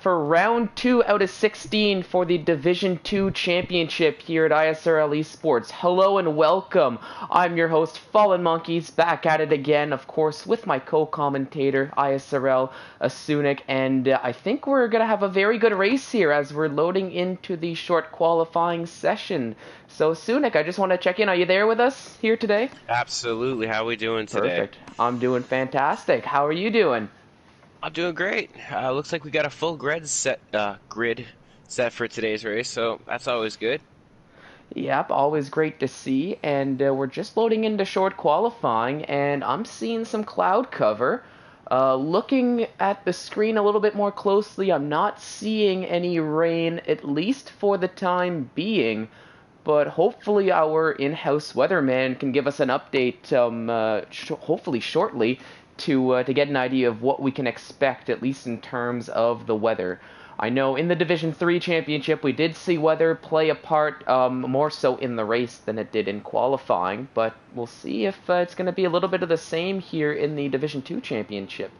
for round 2 out of 16 for the Division 2 championship here at ISRL Esports. Hello and welcome. I'm your host, Fallen Monkeys, back at it again, of course, with my co-commentator, ISRL Asunik, and I think we're going to have a very good race here as we're loading into the short qualifying session. So, Asunik, I just want to check in. Are you there with us here today? Absolutely. How are we doing today? Perfect. I'm doing fantastic. How are you doing? I'm doing great. Looks like we got a full grid set for today's race, so that's always good. Yep, always great to see. And we're just loading into short qualifying, and I'm seeing some cloud cover. Looking at the screen a little bit more closely, I'm not seeing any rain, at least for the time being. But hopefully our in-house weatherman can give us an update, hopefully shortly, to get an idea of what we can expect, at least in terms of the weather. I know in the Division 3 championship we did see weather play a part, more so in the race than it did in qualifying, but we'll see if it's going to be a little bit of the same here in the Division 2 championship.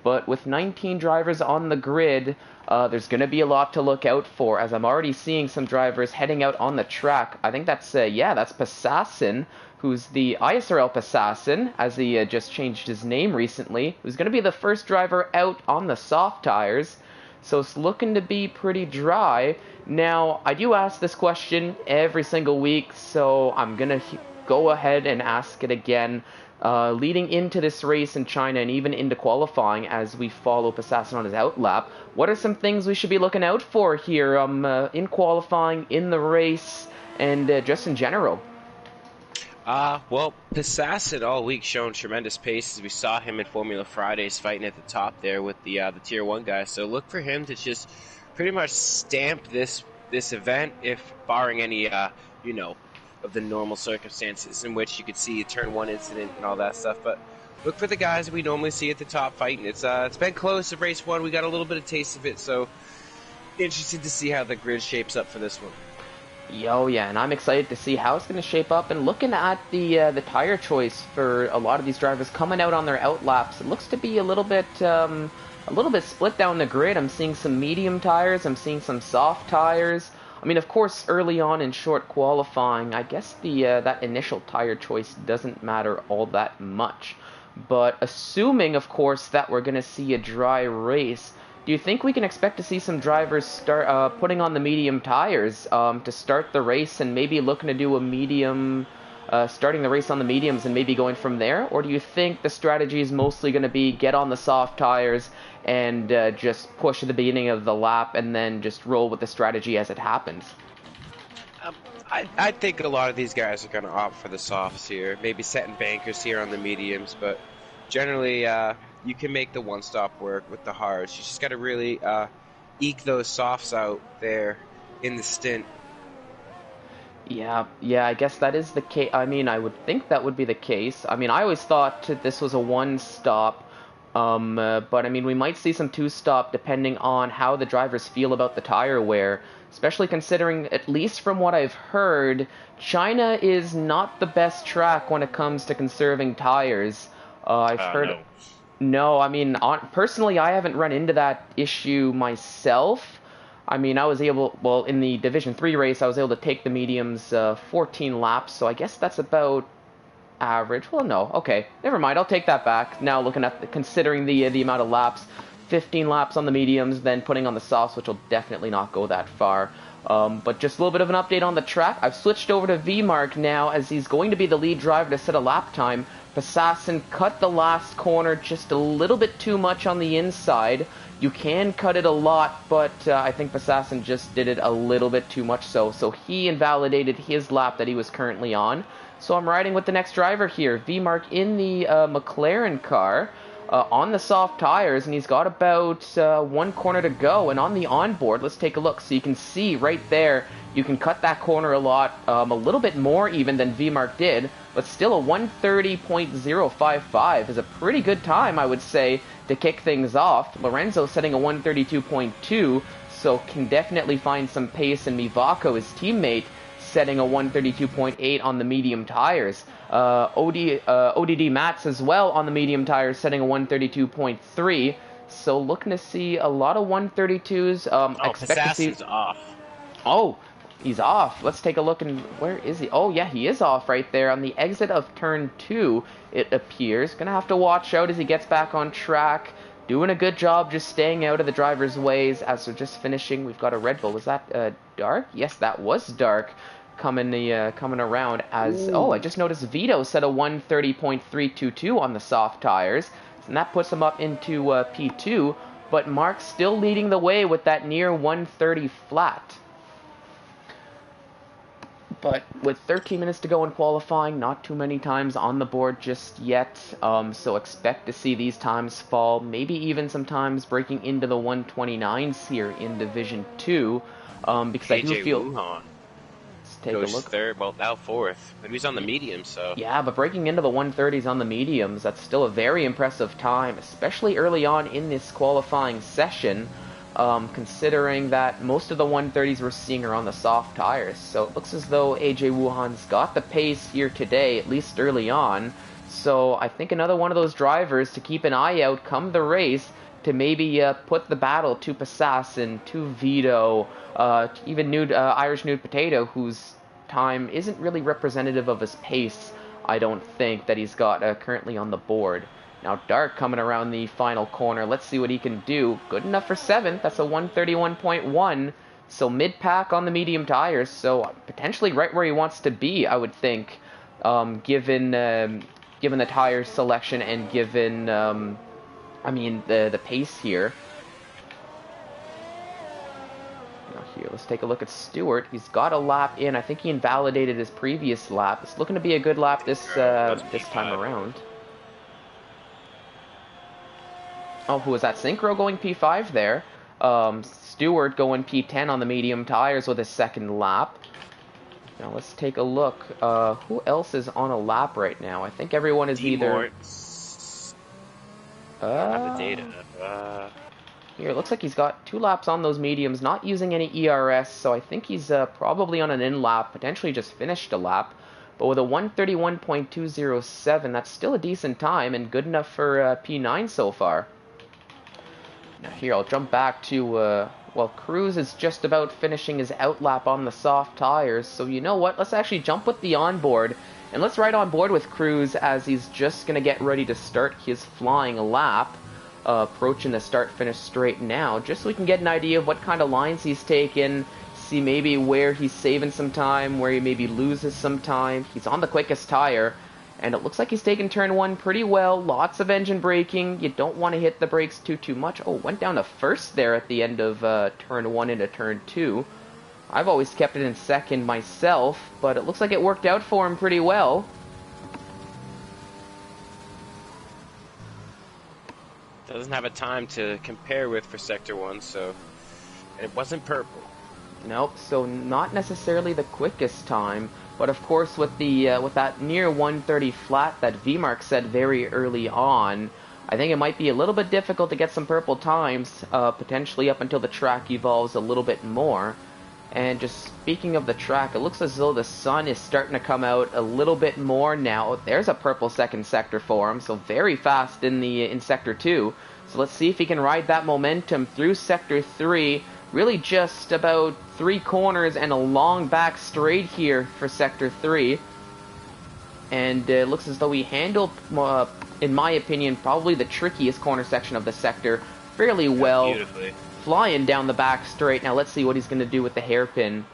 But with 19 drivers on the grid, there's going to be a lot to look out for, as I'm already seeing some drivers heading out on the track. I think that's Passassin, who's the ISRL Passassin, as he just changed his name recently, who's going to be the first driver out on the soft tires. So it's looking to be pretty dry. Now, I do ask this question every single week, so I'm going to go ahead and ask it again. Leading into this race in China and even into qualifying as we follow Passassin on his outlap, what are some things we should be looking out for here in qualifying, in the race, and just in general? Well, Passassin all week shown tremendous pace as we saw him in Formula Fridays fighting at the top there with the Tier 1 guys. So look for him to just pretty much stamp this event, if barring any, of the normal circumstances in which you could see a Turn 1 incident and all that stuff. But look for the guys we normally see at the top fighting. It's been close to race 1. We got a little bit of taste of it, so interested to see how the grid shapes up for this one. Yo, yeah, and I'm excited to see how it's going to shape up. And looking at the tire choice for a lot of these drivers coming out on their outlaps, it looks to be a little bit split down the grid. I'm seeing some medium tires. I'm seeing some soft tires. I mean, of course, early on in short qualifying, I guess that initial tire choice doesn't matter all that much. But assuming, of course, that we're going to see a dry race, do you think we can expect to see some drivers start putting on the medium tires to start the race and maybe looking to do a medium, starting the race on the mediums and maybe going from there? Or do you think the strategy is mostly going to be get on the soft tires and just push at the beginning of the lap and then just roll with the strategy as it happens? I think a lot of these guys are going to opt for the softs here, maybe setting bankers here on the mediums, but generally you can make the one-stop work with the hards. You just got to really eke those softs out there in the stint. Yeah, I guess that is the case. I mean, I would think that would be the case. I mean, I always thought this was a one-stop, but I mean, we might see some two-stop depending on how the drivers feel about the tire wear, especially considering, at least from what I've heard, China is not the best track when it comes to conserving tires. I've heard... No. No, I mean, personally, I haven't run into that issue myself. I mean, in the Division 3 race, I was able to take the mediums 14 laps, so I guess that's about average. Well, no, okay, never mind, I'll take that back. Now looking at, considering the amount of laps, 15 laps on the mediums, then putting on the softs, which will definitely not go that far. But just a little bit of an update on the track. I've switched over to V-Mark now, as he's going to be the lead driver to set a lap time. Passassin cut the last corner just a little bit too much on the inside. You can cut it a lot, but I think Passassin just did it a little bit too much so he invalidated his lap that he was currently on. So I'm riding with the next driver here, V-Mark in the McLaren car. On the soft tires, and he's got about one corner to go. And on the onboard, let's take a look. So you can see right there, you can cut that corner a lot, a little bit more even than V-Mark did, but still a 130.055 is a pretty good time, I would say, to kick things off. Lorenzo setting a 132.2, so can definitely find some pace, and Mivako, his teammate, setting a 132.8 on the medium tires. ODD Mats as well on the medium tires, setting a 132.3. So looking to see a lot of 132s. Oh, Expect to see. Pissass's off. Oh, he's off. Let's take a look, and where is he? Oh, yeah, he is off right there on the exit of turn 2, it appears. Gonna have to watch out as he gets back on track. Doing a good job just staying out of the driver's ways as we're just finishing. We've got a Red Bull. Was that Dark? Yes, that was Dark coming around as... Ooh. Oh, I just noticed Vito set a 130.322 on the soft tires, and that puts him up into P2, but Mark's still leading the way with that near 130 flat. But with 13 minutes to go in qualifying, not too many times on the board just yet, so expect to see these times fall, maybe even sometimes breaking into the 129s here in Division 2, because I do feel... Wuhan Let's take goes a look. third, well, now fourth, but he's on the medium, so... Yeah, but breaking into the 130s on the mediums, that's still a very impressive time, especially early on in this qualifying session. Considering that most of the 130s we're seeing are on the soft tires. So it looks as though AJ Wuhan's got the pace here today, at least early on. So I think another one of those drivers to keep an eye out come the race to maybe put the battle to Passassin, to Vito, even Irish Nude Potato, whose time isn't really representative of his pace, I don't think, that he's got currently on the board. Now Dark coming around the final corner. Let's see what he can do. Good enough for 7th. That's a 131.1. So mid-pack on the medium tires. So potentially right where he wants to be, I would think, given the tire selection and given, the pace here. Now here, let's take a look at Stewart. He's got a lap in. I think he invalidated his previous lap. It's looking to be a good lap this time around. Oh, who was that? Synchro going P5 there. Stewart going P10 on the medium tires with his second lap. Now let's take a look. Who else is on a lap right now? I think everyone is either... I have the data. Here, it looks like he's got 2 laps on those mediums, not using any ERS, so I think he's probably on an in-lap, potentially just finished a lap. But with a 131.207, that's still a decent time and good enough for P9 so far. Now here, I'll jump back to, well, Cruz is just about finishing his outlap on the soft tires, so you know what, let's actually jump with the onboard, and let's ride on board with Cruz as he's just going to get ready to start his flying lap, approaching the start-finish straight now, just so we can get an idea of what kind of lines he's taken, see maybe where he's saving some time, where he maybe loses some time. He's on the quickest tire, and it looks like he's taken turn 1 pretty well. Lots of engine braking. You don't want to hit the brakes too much. Oh, went down to first there at the end of turn 1 into turn 2. I've always kept it in second myself, but it looks like it worked out for him pretty well. Doesn't have a time to compare with for Sector 1, so... And it wasn't purple. Nope, so not necessarily the quickest time, but of course with the with that near 130 flat that VMark said very early on, I think it might be a little bit difficult to get some purple times, potentially up until the track evolves a little bit more. And just speaking of the track, it looks as though the sun is starting to come out a little bit more now. There's a purple second sector for him, so very fast in Sector 2. So let's see if he can ride that momentum through Sector 3. Really just about 3 corners and a long back straight here for Sector 3. And it looks as though he handled, in my opinion, probably the trickiest corner section of the sector fairly well. Beautifully. Flying down the back straight. Now let's see what he's going to do with the hairpin.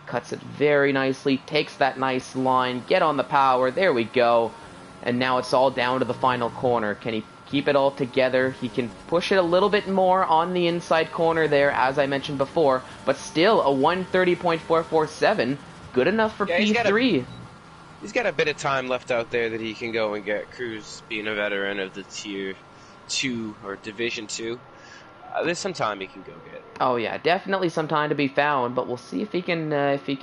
Cuts it very nicely, takes that nice line, get on the power, there we go. And now it's all down to the final corner. Can he keep it all together? He can push it a little bit more on the inside corner there, as I mentioned before, but still a 130.447, good enough for P3. He's got a bit of time left out there that he can go and get. Cruz being a veteran of the Tier 2 or Division 2. There's some time he can go get. Oh yeah, definitely some time to be found, but we'll see if he can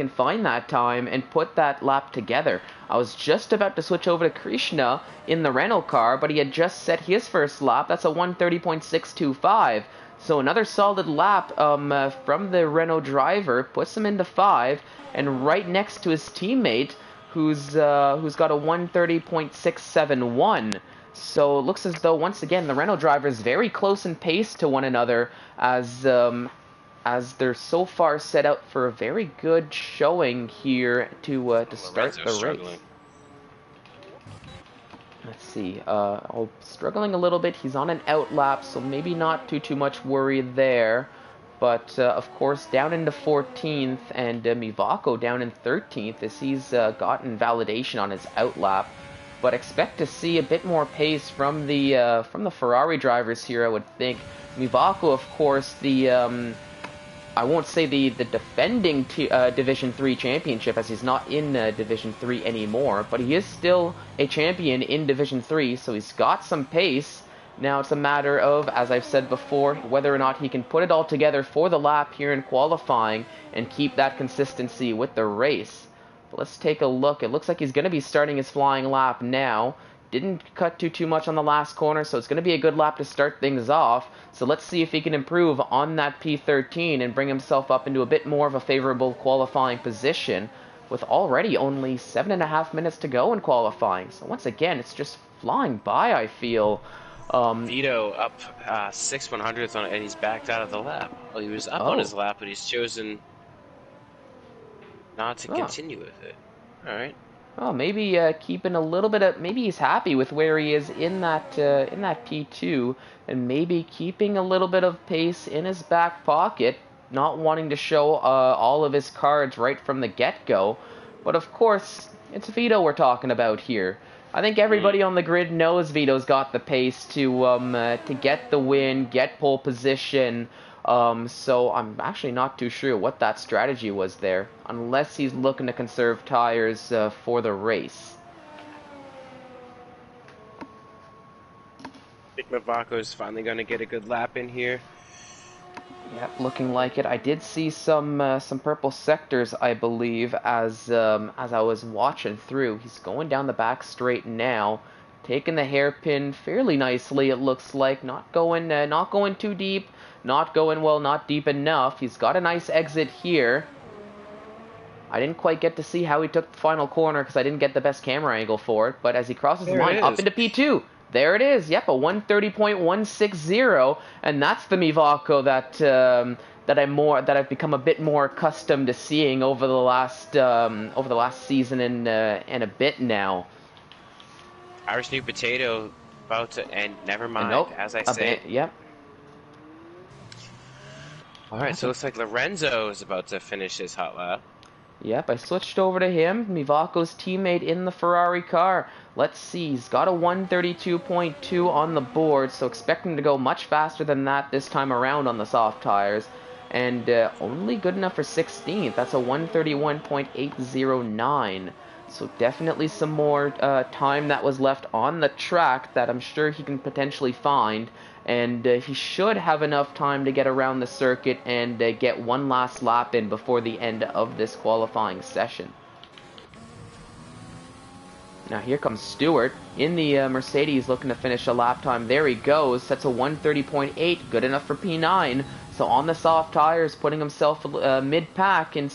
find that time and put that lap together. I was just about to switch over to Krishna in the rental car, but he had just set his first lap. That's a 130.625. So another solid lap from the Renault driver puts him into 5, and right next to his teammate, who's got a 130.671. So it looks as though, once again, the Renault drivers very close in pace to one another as they're so far set out for a very good showing here to start Lorenzo's the race. struggling. Let's see. Struggling a little bit. He's on an out lap, so maybe not too much worry there. But of course, down into 14th, and Mivako down in 13th as he's gotten validation on his out lap. But expect to see a bit more pace from the Ferrari drivers here, I would think. Mivako, of course, I won't say the defending Division 3 championship, as he's not in Division 3 anymore, but he is still a champion in Division 3, so he's got some pace. Now it's a matter of, as I've said before, whether or not he can put it all together for the lap here in qualifying and keep that consistency with the race. But let's take a look. It looks like he's going to be starting his flying lap now. Didn't cut too much on the last corner, so it's going to be a good lap to start things off. So let's see if he can improve on that P13 and bring himself up into a bit more of a favorable qualifying position with already only 7.5 minutes to go in qualifying. So once again, it's just flying by, I feel. Vito up 6/100ths on it, and he's backed out of the lap. Well, he was up on his lap, but he's chosen not to continue with it. All right. Oh, maybe keeping a little bit of, maybe he's happy with where he is in that P2, and maybe keeping a little bit of pace in his back pocket, not wanting to show all of his cards right from the get-go. But of course, it's Vito we're talking about here. I think everybody on the grid knows Vito's got the pace to get the win, get pole position. So I'm actually not too sure what that strategy was there, unless he's looking to conserve tires for the race. I think Mavako's finally going to get a good lap in here. Yep, looking like it. I did see some purple sectors, I believe, as I was watching through. He's going down the back straight now, taking the hairpin fairly nicely. It looks like not going too deep. Not going, well, not deep enough. He's got a nice exit here. I didn't quite get to see how he took the final corner because I didn't get the best camera angle for it. But as he crosses the line up into P2, there it is. Yep, a 130.160, and that's the Mivako that I've become a bit more accustomed to seeing over the last season and a bit now. Irish New Potato about to end. Never mind. Nope, as I said. Yep. All right, so it looks like Lorenzo is about to finish his hot lap. Yep, I switched over to him, Mivako's teammate in the Ferrari car. Let's see, he's got a 132.2 on the board, so expect him to go much faster than that this time around on the soft tires. And only good enough for 16th, that's a 131.809. So definitely some more time that was left on the track that I'm sure he can potentially find. And he should have enough time to get around the circuit and get one last lap in before the end of this qualifying session. Now here comes Stewart in the Mercedes looking to finish a lap time. There he goes, sets a 130.8, good enough for P9. So on the soft tires, putting himself mid-pack in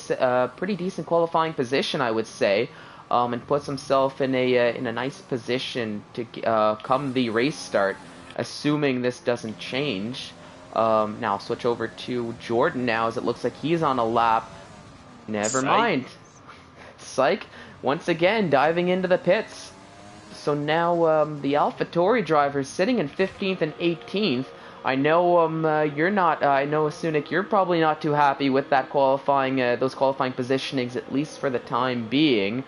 pretty decent qualifying position, I would say. And puts himself in a nice position to come the race start, assuming this doesn't change. Now I'll switch over to Jordan now, as it looks like he's on a lap. Never mind. Psych. Once again, diving into the pits. So now the AlphaTauri drivers sitting in 15th and 18th. I know you're not. I know, Sunik, you're probably not too happy with that qualifying, those qualifying positionings, at least for the time being.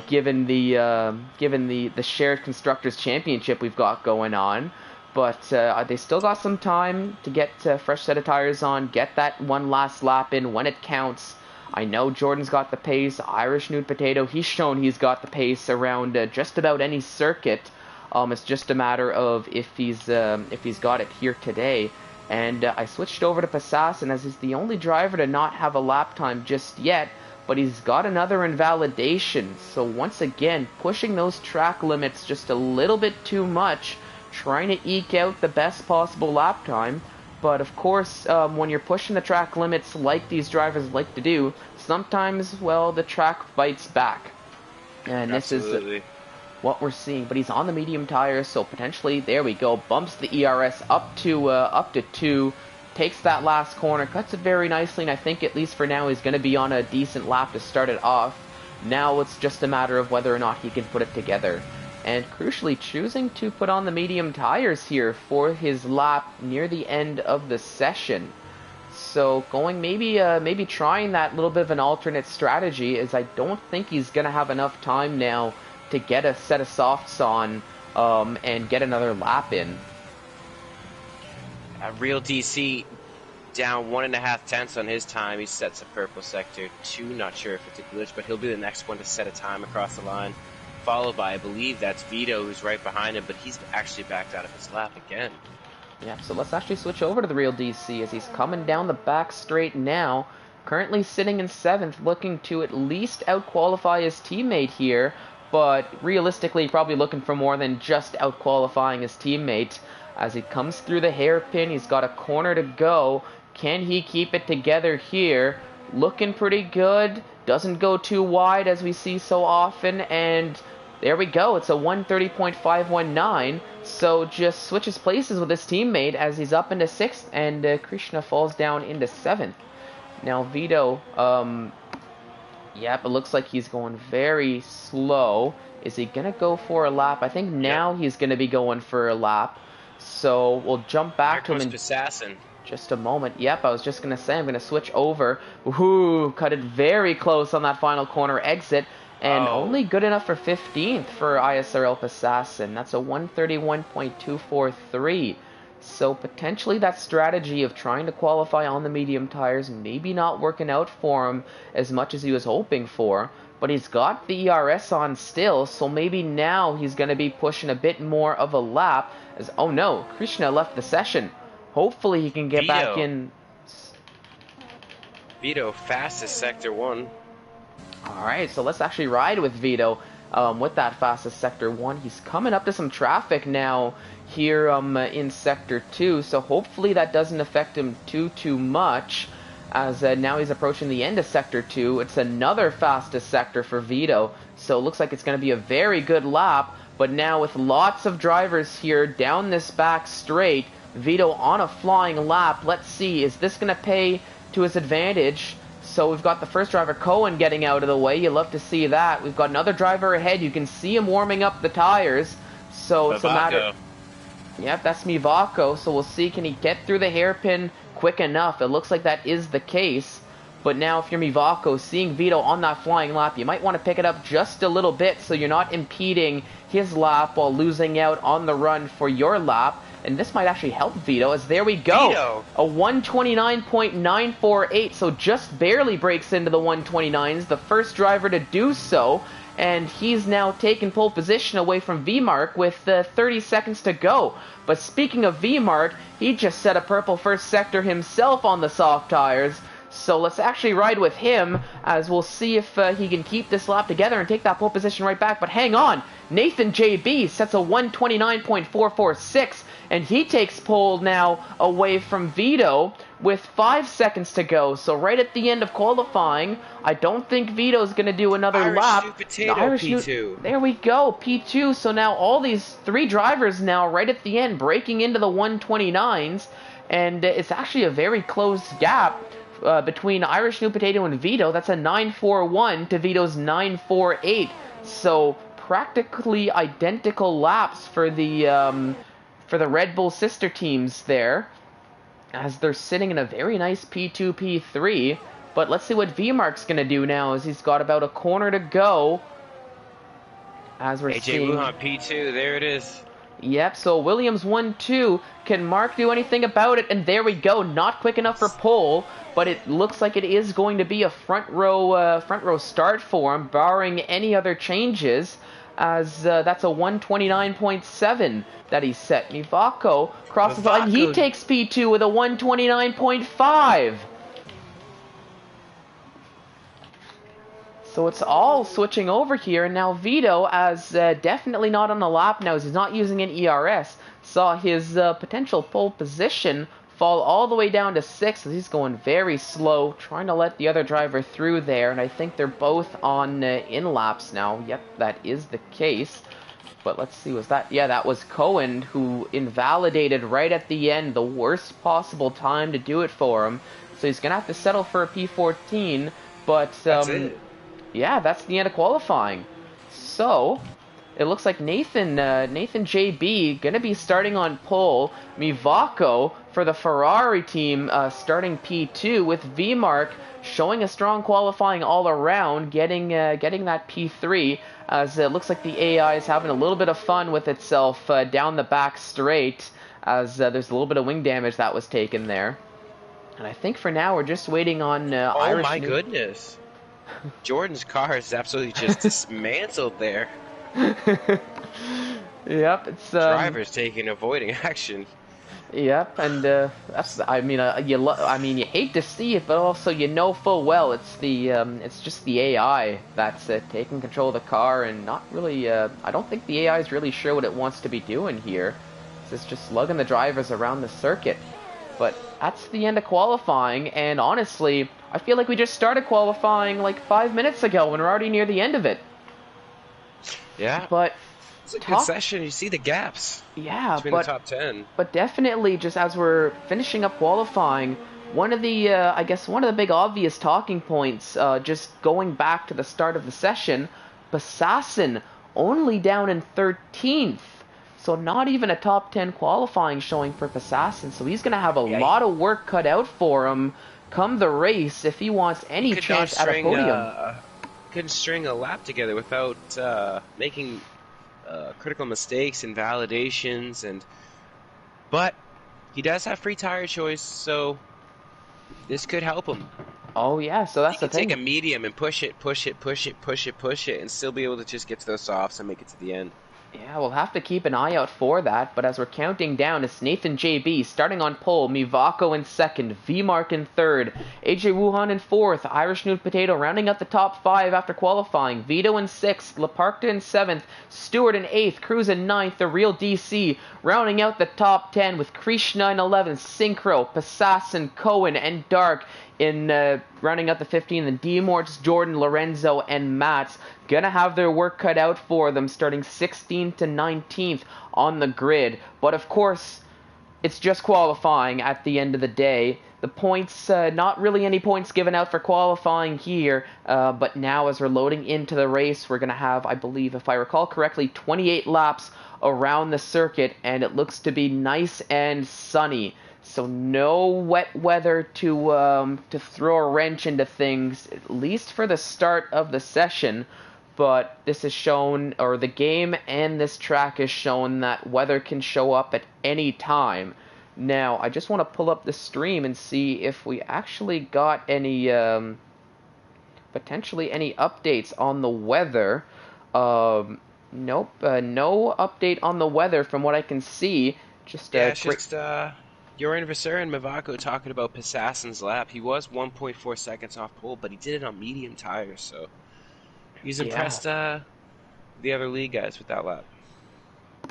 Given the shared constructors championship we've got going on. But they still got some time to get a fresh set of tires on, get that one last lap in when it counts. I know Jordan's got the pace. Irish Nude Potato, he's shown he's got the pace around just about any circuit. It's just a matter of if he's got it here today. And I switched over to Passassin, as he's the only driver to not have a lap time just yet. But he's got another invalidation. So once again, pushing those track limits just a little bit too much, trying to eke out the best possible lap time. But of course, when you're pushing the track limits like these drivers like to do, sometimes, well, the track bites back. And Absolutely. what we're seeing. But he's on the medium tires, so potentially, there we go, bumps the ERS up to 2, takes that last corner, cuts it very nicely, and I think at least for now he's going to be on a decent lap to start it off. Now it's just a matter of whether or not he can put it together. And crucially, choosing to put on the medium tires here for his lap near the end of the session. So going maybe trying that little bit of an alternate strategy, as I don't think he's going to have enough time now to get a set of softs on and get another lap in. Real DC down 1.5 tenths on his time. He sets a purple sector 2. Not sure if it's a glitch, but he'll be the next one to set a time across the line. Followed by, I believe that's Vito, who's right behind him, but he's actually backed out of his lap again. Yeah, so let's actually switch over to the real DC as he's coming down the back straight now. Currently sitting in 7th, looking to at least out-qualify his teammate here, but realistically probably looking for more than just out-qualifying his teammate. As he comes through the hairpin, he's got a corner to go. Can he keep it together here? Looking pretty good. Doesn't go too wide as we see so often, and there we go. It's a 130.519, so just switches places with his teammate as he's up into 6th, and Krishna falls down into 7th. Now Vito, yep, it looks like he's going very slow. Is he going to go for a lap? I think now he's going to be going for a lap. So we'll jump back to him in just a moment. Yep, I was just going to say I'm going to switch over. Ooh, cut it very close on that final corner exit. And only good enough for 15th for ISRL Assassin. That's a 131.243. So potentially that strategy of trying to qualify on the medium tires maybe not working out for him as much as he was hoping for. But he's got the ERS on still, so maybe now he's going to be pushing a bit more of a lap. As oh no, Krishna left the session. Hopefully he can get back in. Vito, fastest Sector 1. Alright, so let's actually ride with Vito with that fastest Sector 1. He's coming up to some traffic now here in Sector 2, so hopefully that doesn't affect him too much, as now he's approaching the end of Sector 2. It's another fastest sector for Vito, so it looks like it's going to be a very good lap, but now with lots of drivers here down this back straight, Vito on a flying lap. Let's see, is this going to pay to his advantage? So we've got the first driver, Cohen, getting out of the way. You love to see that. We've got another driver ahead. You can see him warming up the tires. So it's a matter... Yep, that's Mivako. So we'll see, can he get through the hairpin quick enough? It looks like that is the case. But now if you're Mivako, seeing Vito on that flying lap, you might want to pick it up just a little bit so you're not impeding his lap while losing out on the run for your lap. And this might actually help Vito, as there we go. Vito. A 129.948, so just barely breaks into the 129s. The first driver to do so, and he's now taken pole position away from VMark with 30 seconds to go. But speaking of VMark, he just set a purple first sector himself on the soft tires. So let's actually ride with him, as we'll see if he can keep this lap together and take that pole position right back. But hang on, Nathan JB sets a 129.446, and he takes pole now away from Vito with 5 seconds to go. So right at the end of qualifying, I don't think Vito's going to do another lap. Irish P2. There we go, P2. So now all these 3 drivers now right at the end breaking into the 129s, and it's actually a very close gap between Irish New Potato and Vito. That's a 941 to Vito's 948. So practically identical laps for the Red Bull sister teams there, as they're sitting in a very nice P2, P3. But let's see what VMark's going to do now, as he's got about a corner to go. As we're seeing... AJ Wuhan P2, there it is. Yep, so Williams 1-2. Can Mark do anything about it? And there we go. Not quick enough for pole, but it looks like it is going to be a front row start for him, barring any other changes, as that's a 129.7 that he set. Mivako crosses the line. He takes P2 with a 129.5. So it's all switching over here, and now Vito, as definitely not on the lap now, as he's not using an ERS, saw his potential pole position fall all the way down to 6, as he's going very slow, trying to let the other driver through there, and I think they're both on in laps now. Yep, that is the case. But let's see, was that... Yeah, that was Cohen, who invalidated right at the end, the worst possible time to do it for him. So he's going to have to settle for a P14, but That's it. yeah, that's the end of qualifying. So, it looks like Nathan JB gonna be starting on pole. Mivako for the Ferrari team starting P2 with VMark showing a strong qualifying all around, getting that P3 as it looks like the AI is having a little bit of fun with itself down the back straight as there's a little bit of wing damage that was taken there. And I think for now we're just waiting on Oh Irish my New... goodness. Jordan's car is absolutely just dismantled there. Yep, it's Driver's taking avoiding action. yep, and that's I mean you hate to see it, but also you know full well it's just the AI that's taking control of the car and not really I don't think the AI is really sure what it wants to be doing here. It's just slugging the drivers around the circuit. But that's the end of qualifying, and honestly, I feel like we just started qualifying like 5 minutes ago when we're already near the end of it. Yeah. But It's a good session. You see the gaps yeah, between the top 10. but definitely just as we're finishing up qualifying, one of the I guess one of the big obvious talking points, just going back to the start of the session, Bassassin only down in 13th. So not even a top 10 qualifying showing for Bassassin. So he's going to have a lot of work cut out for him come the race if he wants any chance at a podium. Couldn't string a lap together without making critical mistakes and validations, but he does have free tire choice, so this could help him. Oh yeah, so that's the thing. He can take a medium and push it, and still be able to just get to those softs and make it to the end. Yeah, we'll have to keep an eye out for that, but as we're counting down, it's Nathan JB starting on pole, Mivako in second, VMark in third, AJ Wuhan in fourth, Irish Nude Potato rounding up the top 5 after qualifying, Vito in sixth, Laparta in seventh, Stewart in eighth, Cruz in ninth, the real DC rounding out the top 10 with Krishna in 11th, Synchro, Passassin, Cohen, and Dark in rounding out the 15, and D-Morts, Jordan, Lorenzo, and Mats gonna have their work cut out for them starting 16th to 19th on the grid. But of course, it's just qualifying at the end of the day. The points, not really any points given out for qualifying here, but now as we're loading into the race, we're gonna have, I believe, if I recall correctly, 28 laps around the circuit, and it looks to be nice and sunny. So no wet weather to throw a wrench into things, at least for the start of the session. But this is shown, or the game and this track is shown that weather can show up at any time. Now, I just want to pull up the stream and see if we actually got any, potentially any updates on the weather. Nope, no update on the weather from what I can see. Just yeah, it's just your adversary and Mivako talking about Passassin's lap. He was 1.4 seconds off pole, but he did it on medium tires, so he's impressed the other league guys with that lap.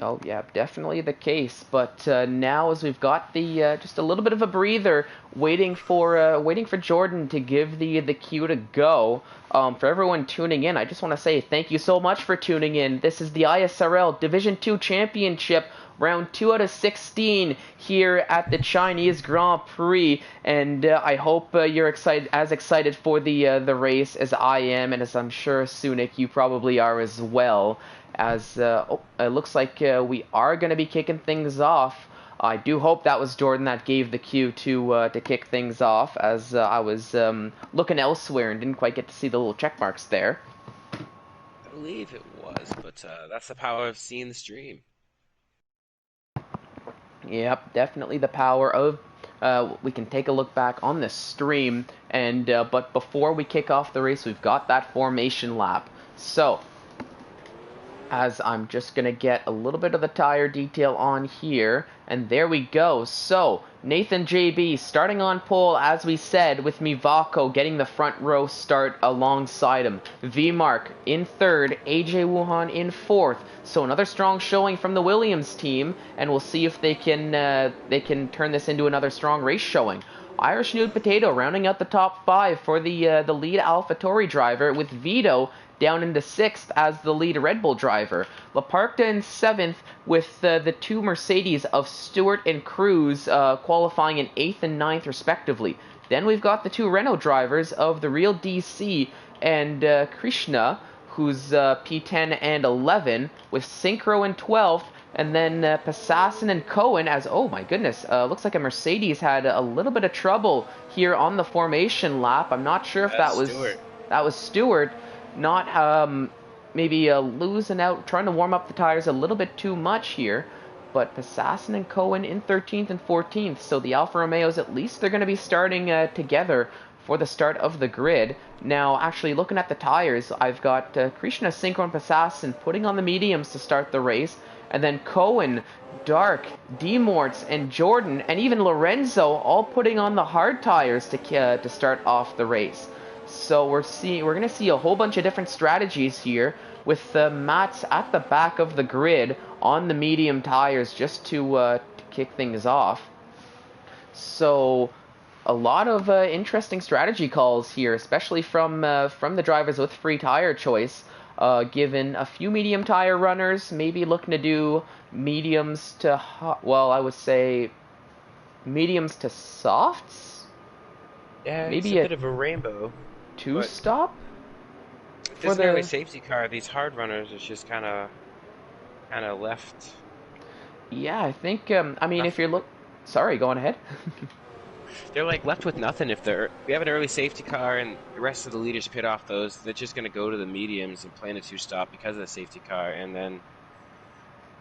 Oh yeah, definitely the case. But now, as we've got the just a little bit of a breather, waiting for Jordan to give the cue to go. For everyone tuning in, I just want to say thank you so much for tuning in. This is the ISRL Division 2 Championship. Round 2 out of 16 here at the Chinese Grand Prix, and I hope you're excited for the race as I am, and as I'm sure Sunik you probably are as well. As it looks like we are going to be kicking things off. I do hope that was Jordan that gave the cue to kick things off, as I was looking elsewhere and didn't quite get to see the little check marks there. I believe it was, but that's the power of seeing the stream. Yep, definitely the power of... we can take a look back on the stream, and but before we kick off the race, we've got that formation lap. So, as I'm just going to get a little bit of the tire detail on here, and there we go. So, Nathan JB starting on pole, as we said, with Mivako getting the front row start alongside him. VMark in third, AJ Wuhan in fourth. So another strong showing from the Williams team, and we'll see if they can turn this into another strong race showing. Irish Nude Potato rounding out the top 5 for the lead AlphaTauri driver, with Vito down into 6th as the lead Red Bull driver. Laparta in 7th with the 2 Mercedes of Stewart and Cruz qualifying in 8th and 9th respectively. Then we've got the 2 Renault drivers of the Real DC and Krishna, who's P10 and 11, with Synchro in 12th, and then Passassin and Cohen as, oh my goodness, looks like a Mercedes had a little bit of trouble here on the formation lap. I'm not sure if that was Stewart, not maybe losing out, trying to warm up the tires a little bit too much here. But Passassin and Cohen in 13th and 14th, so the Alfa Romeos, at least they're going to be starting together for the start of the grid. Now, actually, looking at the tires, I've got Krishna, Synchro, and Passassin putting on the mediums to start the race, and then Cohen, Dark, Demorts, and Jordan, and even Lorenzo all putting on the hard tires to start off the race. So we're going to see a whole bunch of different strategies here, with Mats at the back of the grid on the medium tires just to kick things off. So a lot of interesting strategy calls here, especially from the drivers with free tire choice, given a few medium tire runners, maybe looking to do mediums to, well, I would say mediums to softs? Yeah, maybe it's a bit of a rainbow. Two-stop? If there's an early safety car, these hard runners is just kind of left. Yeah, I think, I mean, if you're sorry, go on ahead. They're like left with nothing if we have an early safety car and the rest of the leaders pit off those. They're just going to go to the mediums and play in a two-stop because of the safety car, and then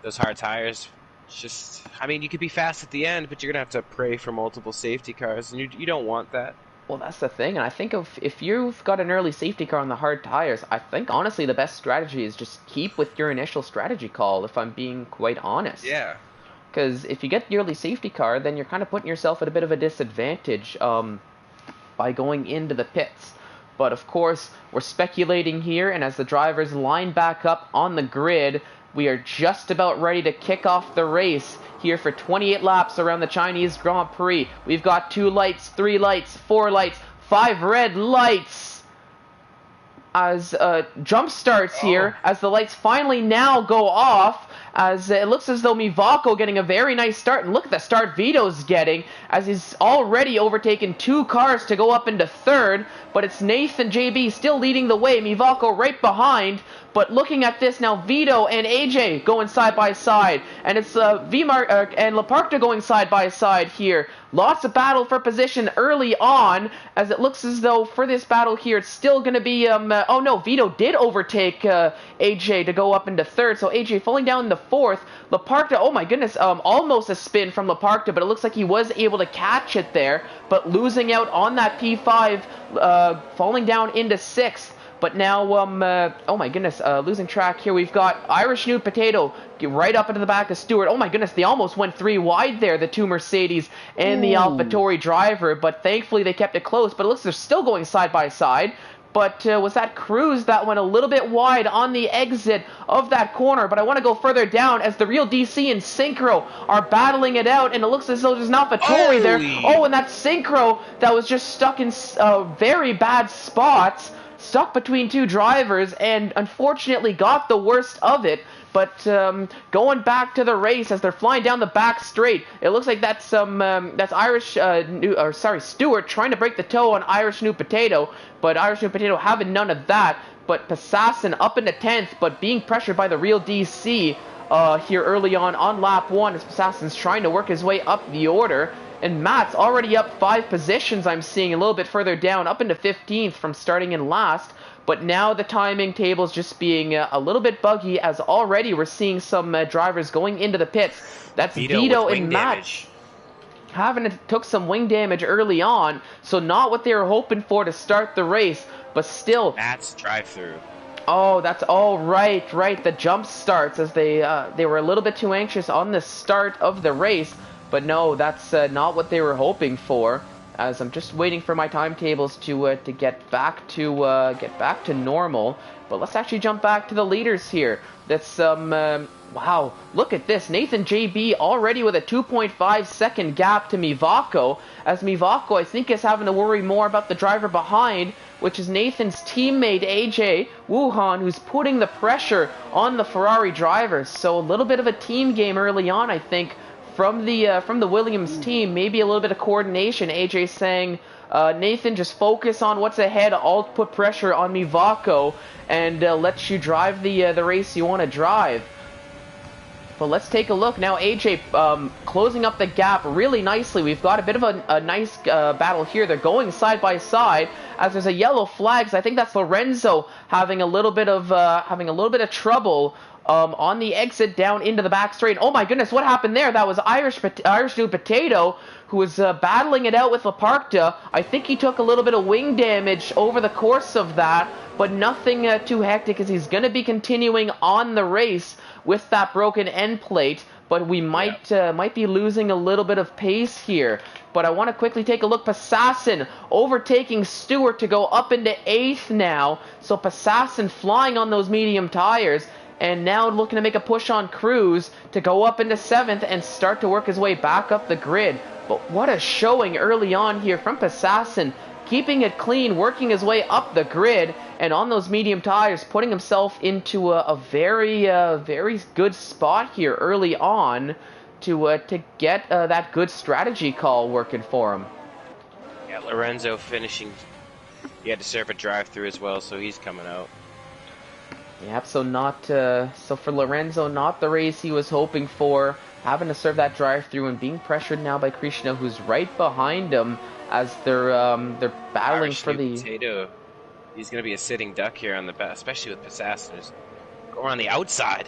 those hard tires. Just, I mean, you could be fast at the end, but you're going to have to pray for multiple safety cars, and you don't want that. Well, that's the thing, and I think if you've got an early safety car on the hard tires, I think, honestly, the best strategy is just keep with your initial strategy call, if I'm being quite honest. Yeah. Because if you get the early safety car, then you're kind of putting yourself at a bit of a disadvantage by going into the pits. But, of course, we're speculating here, and as the drivers line back up on the grid, we are just about ready to kick off the race here for 28 laps around the Chinese Grand Prix. We've got 2 lights, 3 lights, 4 lights, 5 red lights as jump starts here, as the lights finally now go off, as it looks as though Mivako getting a very nice start, and look at the start Vito's getting, as he's already overtaken 2 cars to go up into 3rd, but it's Nathan JB still leading the way, Mivako right behind. But looking at this now, Vito and AJ going side by side, and it's Vimar and Laparta going side by side here. Lots of battle for position early on, as it looks as though for this battle here, it's still going to be, oh no, Vito did overtake AJ to go up into 3rd, so AJ falling down into 4th. Laparta, oh my goodness, almost a spin from Laparta, but it looks like he was able to catch it there, but losing out on that P5, falling down into 6th. But now, oh my goodness, losing track here. We've got Irish New Potato right up into the back of Stewart. Oh my goodness, they almost went 3 wide there, the 2 Mercedes and the AlphaTauri driver. But thankfully they kept it close. But it looks they're still going side by side. But was that Cruz that went a little bit wide on the exit of that corner? But I want to go further down as the Real DC and Synchro are battling it out. And it looks as though there's an AlphaTauri there. Oh, and that Synchro that was just stuck in very bad spots. Stuck between 2 drivers and unfortunately got the worst of it. But going back to the race as they're flying down the back straight, it looks like that's Stewart trying to break the toe on Irish New Potato, but Irish New Potato having none of that. But Passassin up into 10th, but being pressured by the Real DC here early on lap 1 as Passassin's trying to work his way up the order. And Matt's already up 5 positions, I'm seeing a little bit further down, up into 15th from starting in last. But now the timing table's just being a little bit buggy, as already we're seeing some drivers going into the pits. That's Vito and Matt took some wing damage early on, so not what they were hoping for to start the race, but still. Matt's drive-through. Oh, that's all right. The jump starts as they were a little bit too anxious on the start of the race. But no, that's not what they were hoping for. as I'm just waiting for my timetables to get back to normal. But let's actually jump back to the leaders here. That's wow, look at this. Nathan JB already with a 2.5 second gap to Mivako, as Mivako I think is having to worry more about the driver behind, which is Nathan's teammate AJ Wuhan, who's putting the pressure on the Ferrari drivers. So a little bit of a team game early on, I think, from the Williams team. Maybe a little bit of coordination. AJ saying, Nathan, just focus on what's ahead. I'll put pressure on Mivako and let you drive the race you want to drive. But let's take a look now. AJ closing up the gap really nicely. We've got a bit of a nice battle here. They're going side by side as there's a yellow flag. So I think that's Lorenzo having a little bit of trouble on the exit down into the back straight. Oh my goodness, what happened there? That was Irish Dude Potato, who was battling it out with Laparta. I think he took a little bit of wing damage over the course of that, but nothing too hectic, as he's going to be continuing on the race with that broken end plate. But we might be losing a little bit of pace here. But I want to quickly take a look. Passassin overtaking Stewart to go up into 8th now. So Passassin flying on those medium tires. And now looking to make a push on Cruz to go up into 7th and start to work his way back up the grid. But what a showing early on here from Passassin, keeping it clean, working his way up the grid, and on those medium tires, putting himself into a very good spot here early on to get that good strategy call working for him. Yeah, Lorenzo finishing. He had to serve a drive-through as well, so he's coming out. Yep, so for Lorenzo, not the race he was hoping for, having to serve that drive-through and being pressured now by Krishna, who's right behind him as they're battling Irish for the Potato. He's going to be a sitting duck here on the back, especially with Passassin. Go around the outside.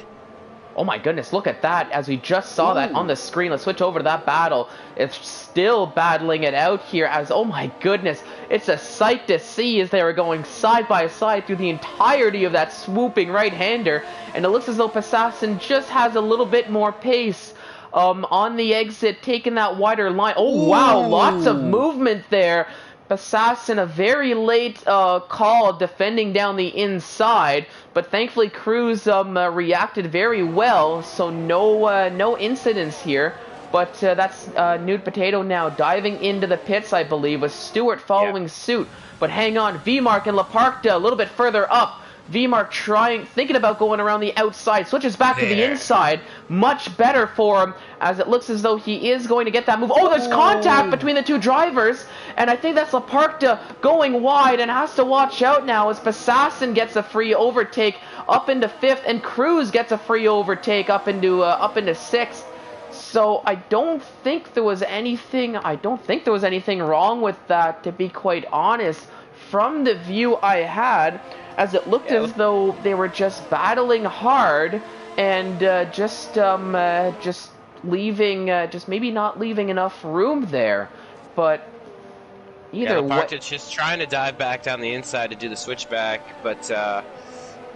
Oh my goodness, look at that, as we just saw that on the screen. Let's switch over to that battle. It's still battling it out here as, oh my goodness, it's a sight to see as they are going side by side through the entirety of that swooping right-hander. And it looks as though Passassin just has a little bit more pace on the exit, taking that wider line. Oh wow, lots of movement there. Passassin, a very late call defending down the inside, but thankfully Cruz reacted very well, so no incidents here. But that's Nude Potato now diving into the pits, I believe, with Stewart following suit. But hang on, V-Mark and Laparta a little bit further up. V-Mark thinking about going around the outside, switches back to the inside. Much better for him, as it looks as though he is going to get that move. Oh, there's contact between the two drivers, and I think that's Laparta going wide and has to watch out now as Passassin gets a free overtake up into 5th, and Cruz gets a free overtake up into 6th. So I don't think there was anything wrong with that, to be quite honest, from the view I had, as it looked as though they were just battling hard and just maybe not leaving enough room there. But either way, just trying to dive back down the inside to do the switchback, but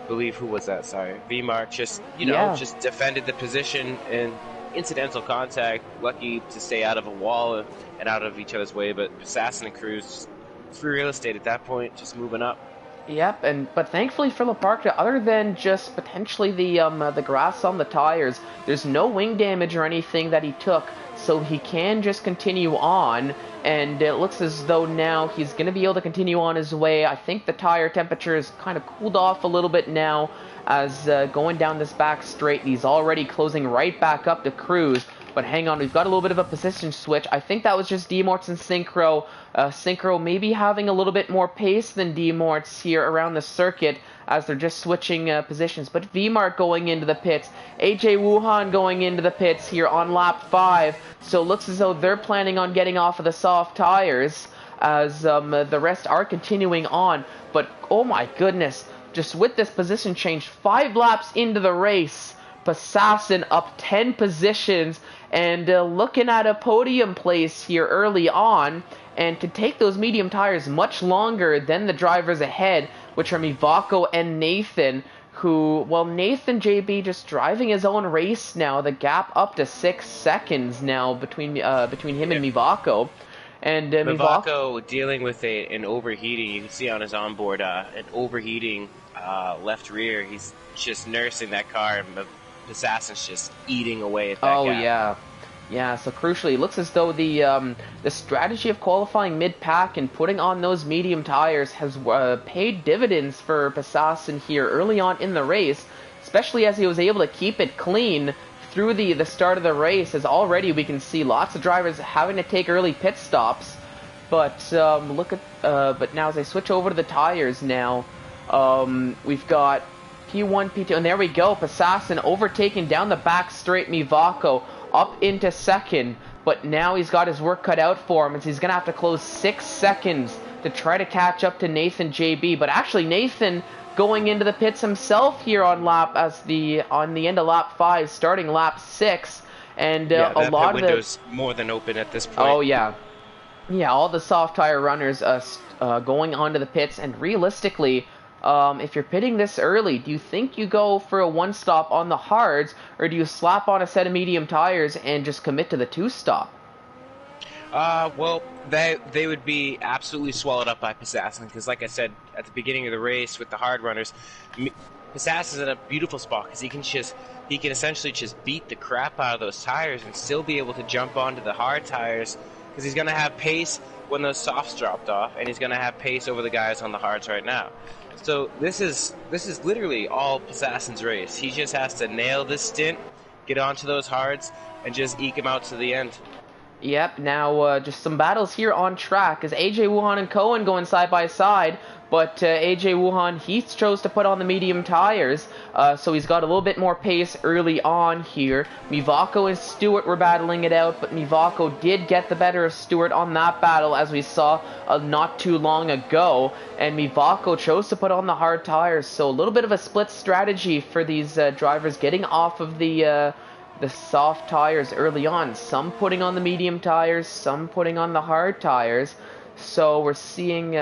believe who was that? Sorry, V-Mark just just defended the position and incidental contact. Lucky to stay out of a wall and out of each other's way, but Assassin and Cruz free real estate at that point, just moving up. Yep, but thankfully for Laparta, other than just potentially the grass on the tires, there's no wing damage or anything that he took, so he can just continue on, and it looks as though now he's going to be able to continue on his way. I think the tire temperature is kind of cooled off a little bit now, as going down this back straight, he's already closing right back up to Cruz. But hang on, we've got a little bit of a position switch. I think that was just D-Morts and Synchro. Synchro maybe having a little bit more pace than D-Morts here around the circuit as they're just switching positions. But V-Mark going into the pits. AJ Wuhan going into the pits here on lap 5. So it looks as though they're planning on getting off of the soft tires as the rest are continuing on. But oh my goodness, just with this position change, 5 laps into the race, Passassin up 10 positions and looking at a podium place here early on, and to take those medium tires much longer than the drivers ahead, which are Mivako and Nathan, who, well, Nathan JB just driving his own race now, the gap up to 6 seconds now between him and Mivako. And Mivako. Mivako dealing with an overheating. You can see on his onboard an overheating left rear. He's just nursing that car, and Assassin's just eating away at that Oh gap. yeah, yeah. So crucially, it looks as though the strategy of qualifying mid-pack and putting on those medium tires has paid dividends for Assassin here early on in the race, especially as he was able to keep it clean through the start of the race. As already we can see lots of drivers having to take early pit stops. But but now as I switch over to the tires now, we've got P1, P2, and there we go. Assassin overtaking down the back straight Mivako up into second, but now he's got his work cut out for him, as he's going to have to close 6 seconds to try to catch up to Nathan JB. But actually, Nathan going into the pits himself here on the end of lap 5, starting lap 6, and yeah, a lot pit of window's more than open at this point. Oh yeah. Yeah, all the soft tire runners going onto the pits, and realistically, if you're pitting this early, do you think you go for a one-stop on the hards, or do you slap on a set of medium tires and just commit to the two-stop? Well, they would be absolutely swallowed up by Assassin, because like I said at the beginning of the race with the hard runners, Assassin's in a beautiful spot because he can essentially just beat the crap out of those tires and still be able to jump onto the hard tires, because he's going to have pace when those softs dropped off, and he's going to have pace over the guys on the hards right now. So this is literally all Assassin's race. He just has to nail this stint, get onto those hards, and just eke him out to the end. Yep, now just some battles here on track as AJ Wuhan and Cohen going side by side, but AJ Wuhan, he chose to put on the medium tires, so he's got a little bit more pace early on here. Mivako and Stewart were battling it out, but Mivako did get the better of Stewart on that battle, as we saw not too long ago, and Mivako chose to put on the hard tires, so a little bit of a split strategy for these drivers getting off of the soft tires early on. Some putting on the medium tires, some putting on the hard tires. So we're seeing,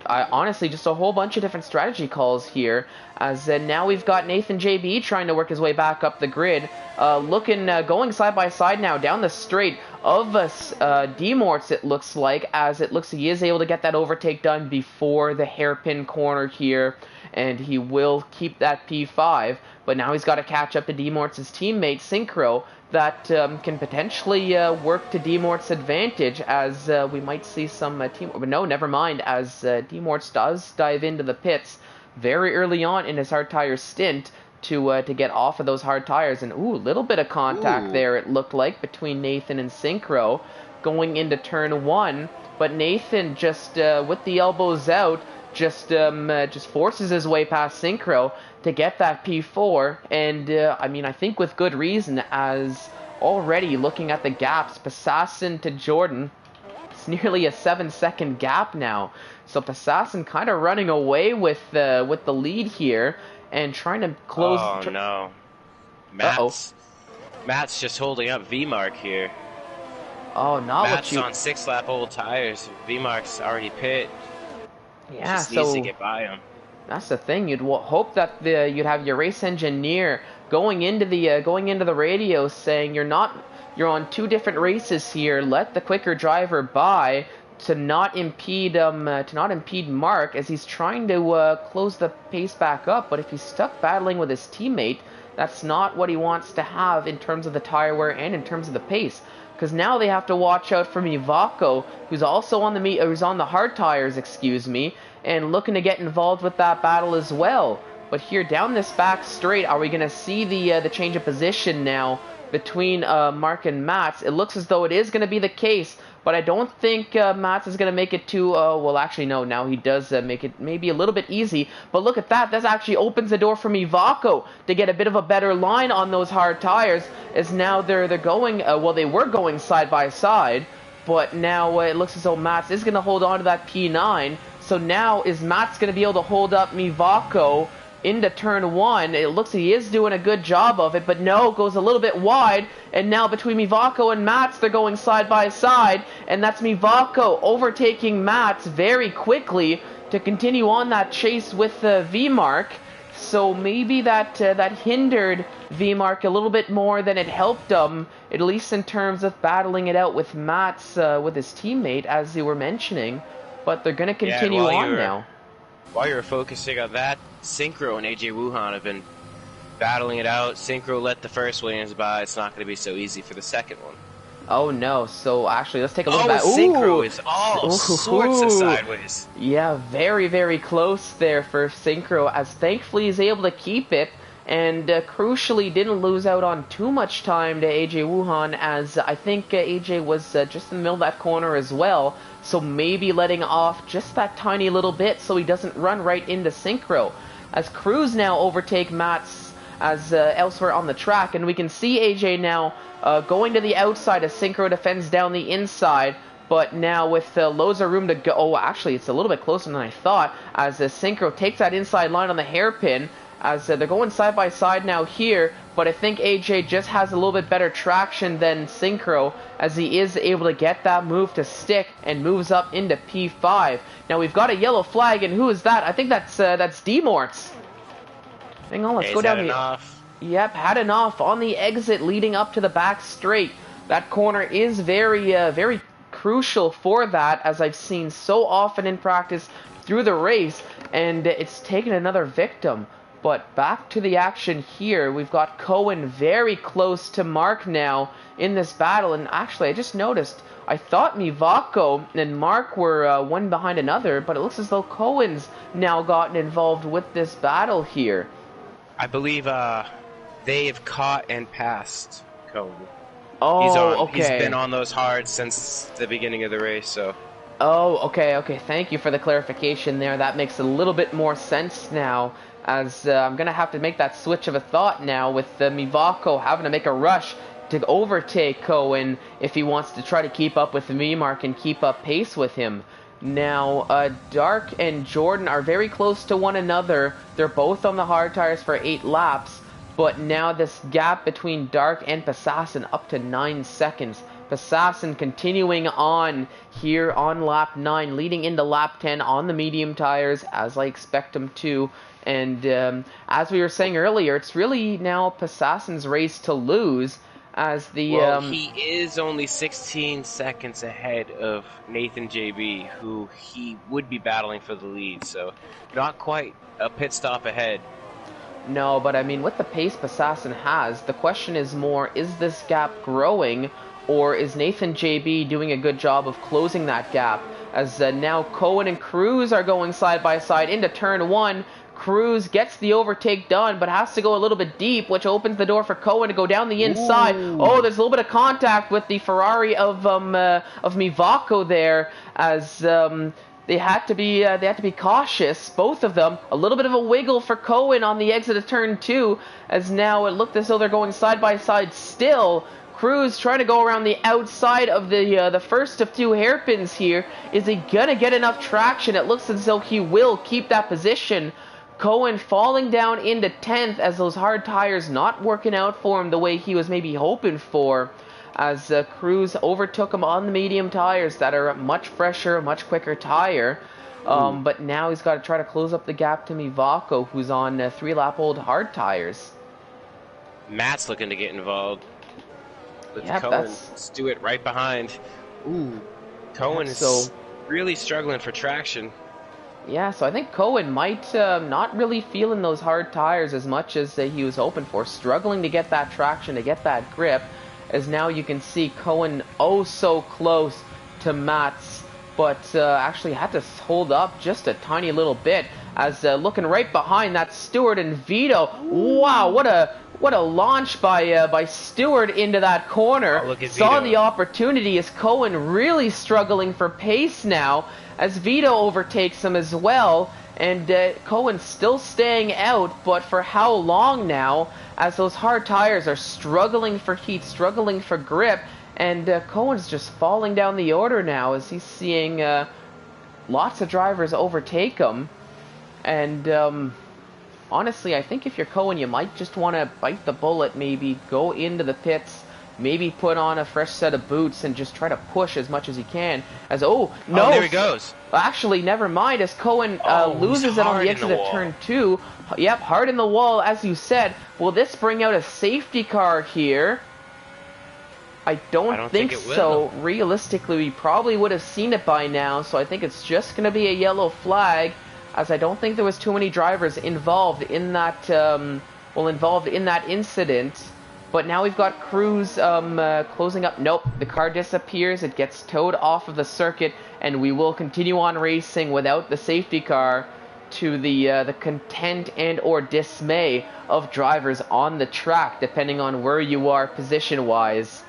honestly, just a whole bunch of different strategy calls here. As now we've got Nathan JB trying to work his way back up the grid. Going side by side now down the straight of Demorts, it looks like, as it looks he is able to get that overtake done before the hairpin corner here, and he will keep that P5, but now he's got to catch up to Demorts' teammate Synchro. That can potentially work to Demorts' advantage, as we might see some team. But no, never mind, as Demorts does dive into the pits very early on in his hard tire stint to get off of those hard tires. And ooh, a little bit of contact there, it looked like, between Nathan and Synchro going into turn 1. But Nathan just with the elbows out just forces his way past Synchro to get that P4, and I mean, I think with good reason, as already looking at the gaps, Assassin to Jordan, it's nearly a 7-second gap now. So Assassin kind of running away with the lead here and trying to close. Oh no, Matt's just holding up V-Mark here. Oh, not Matt's what you. on 6-lap old tires. V-Mark's already pit. Yeah, just so needs to get by him. That's the thing. You'd hope that you'd have your race engineer going into the radio saying you're on 2 different races here. Let the quicker driver by to not impede Mark, as he's trying to close the pace back up. But if he's stuck battling with his teammate, that's not what he wants to have in terms of the tire wear and in terms of the pace. Because now they have to watch out for Mivako, who's also on the hard tires, and looking to get involved with that battle as well. But here down this back straight, are we going to see the change of position now between Mark and Mats? It looks as though it is going to be the case, but I don't think Mats is going to make it too. Well, actually, no. Now he does make it maybe a little bit easy. But look at that. That actually opens the door for Mivako to get a bit of a better line on those hard tires. As now they're going. They were going side by side, but now it looks as though Mats is going to hold on to that P9. So now is Mats going to be able to hold up Mivako into turn 1? It looks like he is doing a good job of it, but no, goes a little bit wide, and now between Mivako and Mats, they're going side by side, and that's Mivako overtaking Mats very quickly to continue on that chase with V-Mark. So maybe that hindered V-Mark a little bit more than it helped him at least in terms of battling it out with Mats, with his teammate, as you were mentioning. But they're going to Yeah, and continue on now. while you were focusing on that, Synchro and AJ Wuhan have been battling it out. Synchro let the first Williams by. It's not going to be so easy for the second one. Oh no, so actually let's take a look Oh, back. Synchro is all sorts of sideways. Yeah, very, very close there for Synchro, as thankfully he's able to keep it, and crucially didn't lose out on too much time to AJ Wuhan, as I think AJ was just in the middle of that corner as well, so maybe letting off just that tiny little bit so he doesn't run right into Synchro. As Cruz now overtake Mats as elsewhere on the track, and we can see AJ now going to the outside as Synchro defends down the inside, but now with loads of room to go. Oh, actually, it's a little bit closer than I thought, as Synchro takes that inside line on the hairpin, as they're going side by side now here, but I think AJ just has a little bit better traction than Synchro, as he is able to get that move to stick and moves up into P5. Now we've got a yellow flag, and who is that? I think that's D-Morts. Hang on, let's go down here. Yep, had enough on the exit leading up to the back straight. That corner is very crucial for that, as I've seen so often in practice through the race, and it's taken another victim. But back to the action here, we've got Cohen very close to Mark now in this battle, and actually I just noticed, I thought Mivako and Mark were one behind another, but it looks as though Cohen's now gotten involved with this battle here. I believe they have caught and passed Cohen. Oh, okay. He's been on those hard since the beginning of the race, so. Oh, okay. Thank you for the clarification there. That makes a little bit more sense now, as I'm going to have to make that switch of a thought now with Mivako having to make a rush to overtake Cohen if he wants to try to keep up with Mark and keep up pace with him. Now, Dark and Jordan are very close to one another. They're both on the hard tires for 8 laps, but now this gap between Dark and Passassin up to 9 seconds. Passassin continuing on here on lap 9, leading into lap 10 on the medium tires, as I expect him to. And as we were saying earlier, it's really now Passassin's race to lose, as the... Well, he is only 16 seconds ahead of Nathan JB, who he would be battling for the lead, so not quite a pit stop ahead. No, but I mean, with the pace Passassin has, the question is more, is this gap growing, or is Nathan JB doing a good job of closing that gap? As now Cohen and Cruz are going side by side into turn 1. Cruz gets the overtake done, but has to go a little bit deep, which opens the door for Cohen to go down the inside. Ooh. Oh, there's a little bit of contact with the Ferrari of Mivako there, as they had to be cautious, both of them. A little bit of a wiggle for Cohen on the exit of turn 2, as now it looked as though they're going side by side still. Cruz trying to go around the outside of the first of 2 hairpins here. Is he gonna get enough traction? It looks as though he will keep that position. Cohen falling down into 10th, as those hard tires not working out for him the way he was maybe hoping for, as Cruz overtook him on the medium tires that are a much fresher, much quicker tire. But now he's got to try to close up the gap to Mivako, who's on 3-lap-old hard tires. Matt's looking to get involved. With Yep, Cohen, Stewart right behind. Ooh, Cohen is really struggling for traction. Yeah, so I think Cohen might not really feeling those hard tires as much as he was hoping for. Struggling to get that traction, to get that grip. As now you can see Cohen oh so close to Mats, but actually had to hold up just a tiny little bit. As looking right behind that, Stewart and Vito. Wow, what a launch by Stewart into that corner. Oh, look at Saw Vito. the opportunity, as Cohen really struggling for pace now, as Vito overtakes him as well, and Cohen still staying out, but for how long now, as those hard tires are struggling for heat, struggling for grip, and Cohen's just falling down the order now as he's seeing lots of drivers overtake him. And honestly, I think if you're Cohen, you might just want to bite the bullet, maybe go into the pits, maybe put on a fresh set of boots and just try to push as much as he can. As no, there he goes. Actually, never mind. As Cohen loses it on the exit of turn 2. Yep, hard in the wall, as you said. Will this bring out a safety car here? I I don't don't think think it so. will. Realistically, we probably would have seen it by now, so I think it's just going to be a yellow flag, as I don't think there was too many drivers involved in that, involved in that incident. But now we've got Cruz closing up. Nope, the car disappears. It gets towed off of the circuit, and we will continue on racing without the safety car, to the content and or dismay of drivers on the track, depending on where you are position-wise.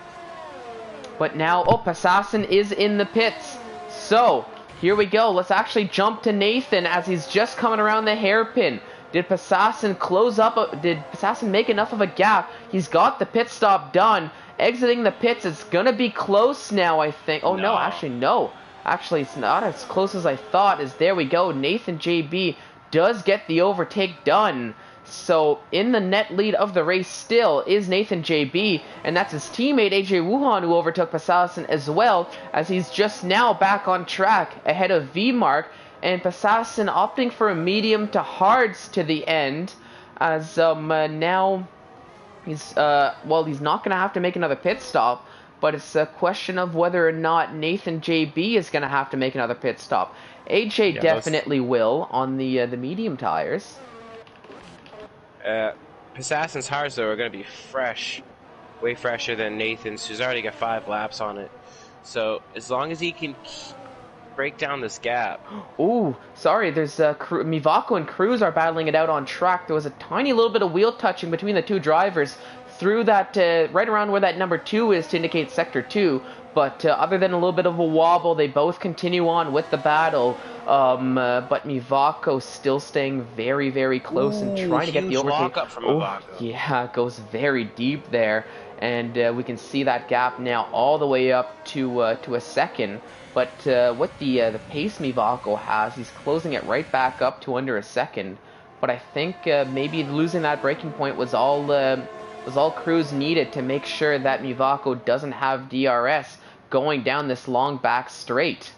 But now, oh, Passassin is in the pits. So, here we go. Let's actually jump to Nathan as he's just coming around the hairpin. Did Passassin close up? Did Passassin make enough of a gap? He's got the pit stop done. Exiting the pits, it's going to be close now, I think. Oh, no, actually, no. Actually, it's not as close as I thought. As there we go. Nathan JB does get the overtake done. So, in the net lead of the race still is Nathan JB, and that's his teammate AJ Wuhan who overtook Passassin as well, as he's just now back on track ahead of V-Mark, and Passassin opting for a medium to hards to the end, as now he's, he's not going to have to make another pit stop, but it's a question of whether or not Nathan JB is going to have to make another pit stop. AJ definitely will on the medium tires. Passassin's hards, though, are going to be fresh. Way fresher than Nathan's, who's already got 5 laps on it. So, as long as he can break down this gap. Ooh, sorry, there's Mivako and Cruz are battling it out on track. There was a tiny little bit of wheel touching between the two drivers through that, right around where that number 2 is to indicate Sector 2. But other than a little bit of a wobble, they both continue on with the battle. But Mivako still staying very, very close and trying to get the overtake. Up from Mivako. Yeah, it goes very deep there. And we can see that gap now all the way up to a second. But with the pace Mivako has, he's closing it right back up to under a second. But I think maybe losing that braking point was all Cruz needed to make sure that Mivako doesn't have DRS going down this long back straight.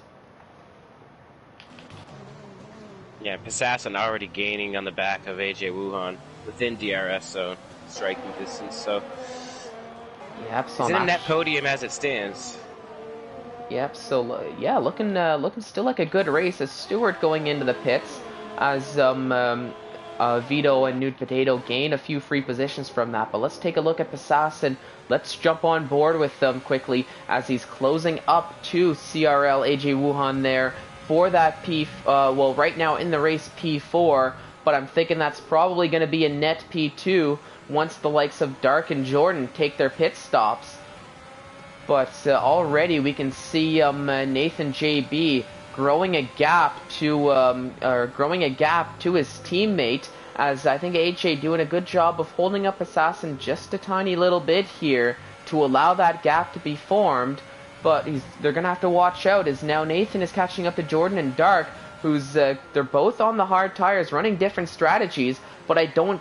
Yeah, Passassin already gaining on the back of AJ Wuhan within DRS zone, striking distance. So, yep, so he's in a net podium as it stands. Yep, so yeah, looking still like a good race. As Stewart going into the pits, as Vito and Nude Potato gain a few free positions from that. But let's take a look at Passassin. Let's jump on board with them quickly as he's closing up to CRL AJ Wuhan there for that right now in the race P4, but I'm thinking that's probably going to be a net P2 once the likes of Dark and Jordan take their pit stops. But already we can see Nathan JB growing a gap to his teammate, as I think AJ doing a good job of holding up Assassin just a tiny little bit here to allow that gap to be formed. But they're gonna have to watch out, as now Nathan is catching up to Jordan and Dark, who's they're both on the hard tires, running different strategies. But I don't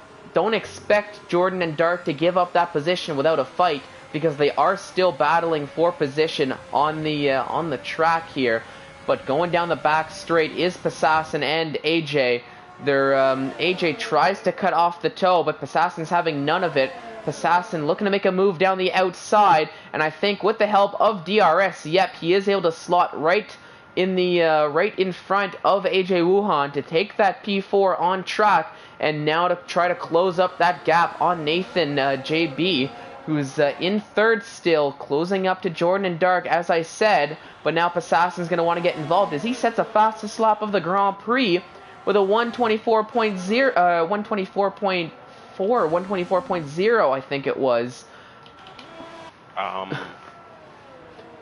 expect Jordan and Dark to give up that position without a fight, because they are still battling for position on the track here. But going down the back straight is Passassin and AJ. AJ tries to cut off the toe, but Passassin's having none of it. Passassin looking to make a move down the outside, and I think with the help of DRS, yep, he is able to slot right in front of AJ Wuhan to take that P4 on track, and now to try to close up that gap on Nathan JB, who's in third still, closing up to Jordan and Dark, as I said. But now Passassin's going to want to get involved as he sets the fastest lap of the Grand Prix with a 124.0, I think it was.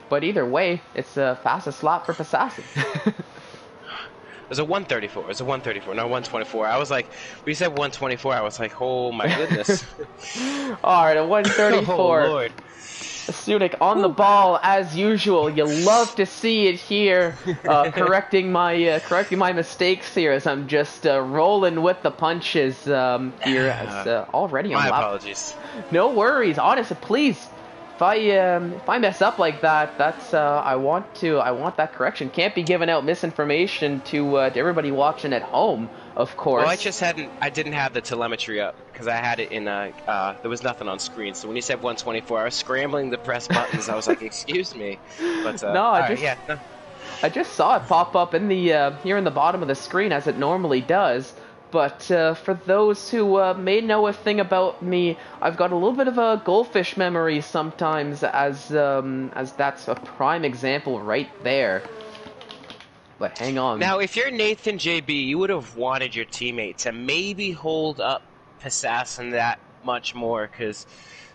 But either way, it's the fastest lap for Passassin. It was a 134. It was a 134, not 124. I was like, when you said 124, I was like, oh my goodness. All right, a 134. Oh, Lord. Sunik on the ball as usual. You love to see it here, correcting my mistakes here as I'm just rolling with the punches here. As already on my lap. apologies. No worries, honestly. Please if I mess up like that, that's I want that correction. Can't be giving out misinformation to everybody watching at home, of Well, course. I didn't have the telemetry up because I had it in, there was nothing on screen. So when you said 124, I was scrambling to press buttons. I was like, excuse me. But, No, all right, yeah. No. I just saw it pop up in the here in the bottom of the screen as it normally does. But for those who may know a thing about me, I've got a little bit of a goldfish memory sometimes, as that's a prime example right there. But hang on. Now, if you're Nathan JB, you would have wanted your teammate to maybe hold up Passassin that much more, because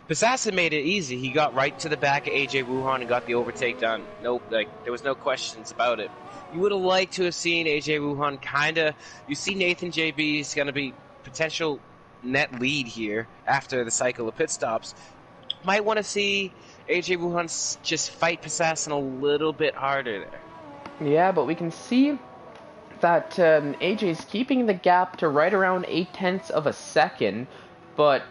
Passassin made it easy. He got right to the back of AJ Wuhan and got the overtake done. Nope, there was no questions about it. You would have liked to have seen AJ Wuhan you see Nathan JB is going to be potential net lead here after the cycle of pit stops. Might want to see AJ Wuhan just fight Passassin a little bit harder there. Yeah, but we can see that AJ's keeping the gap to right around 8/10 of a second, but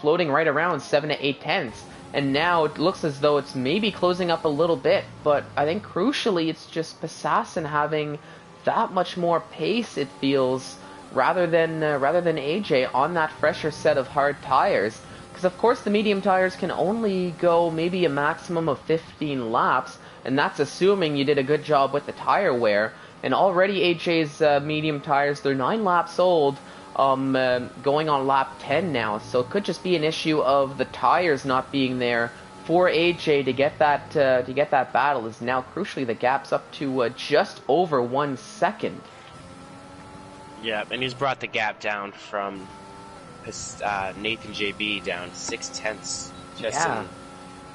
floating right around 7 to 8/10. And now it looks as though it's maybe closing up a little bit, but I think crucially it's just Passassin having that much more pace, it feels, rather than AJ on that fresher set of hard tires. Because of course the medium tires can only go maybe a maximum of 15 laps, and that's assuming you did a good job with the tire wear. And already AJ's medium tires, they're 9 laps old, going on lap 10 now, so it could just be an issue of the tires not being there for AJ to get that battle. Is now crucially the gap's up to just over 1 second. Yeah, and he's brought the gap down from Nathan JB down 6/10 just in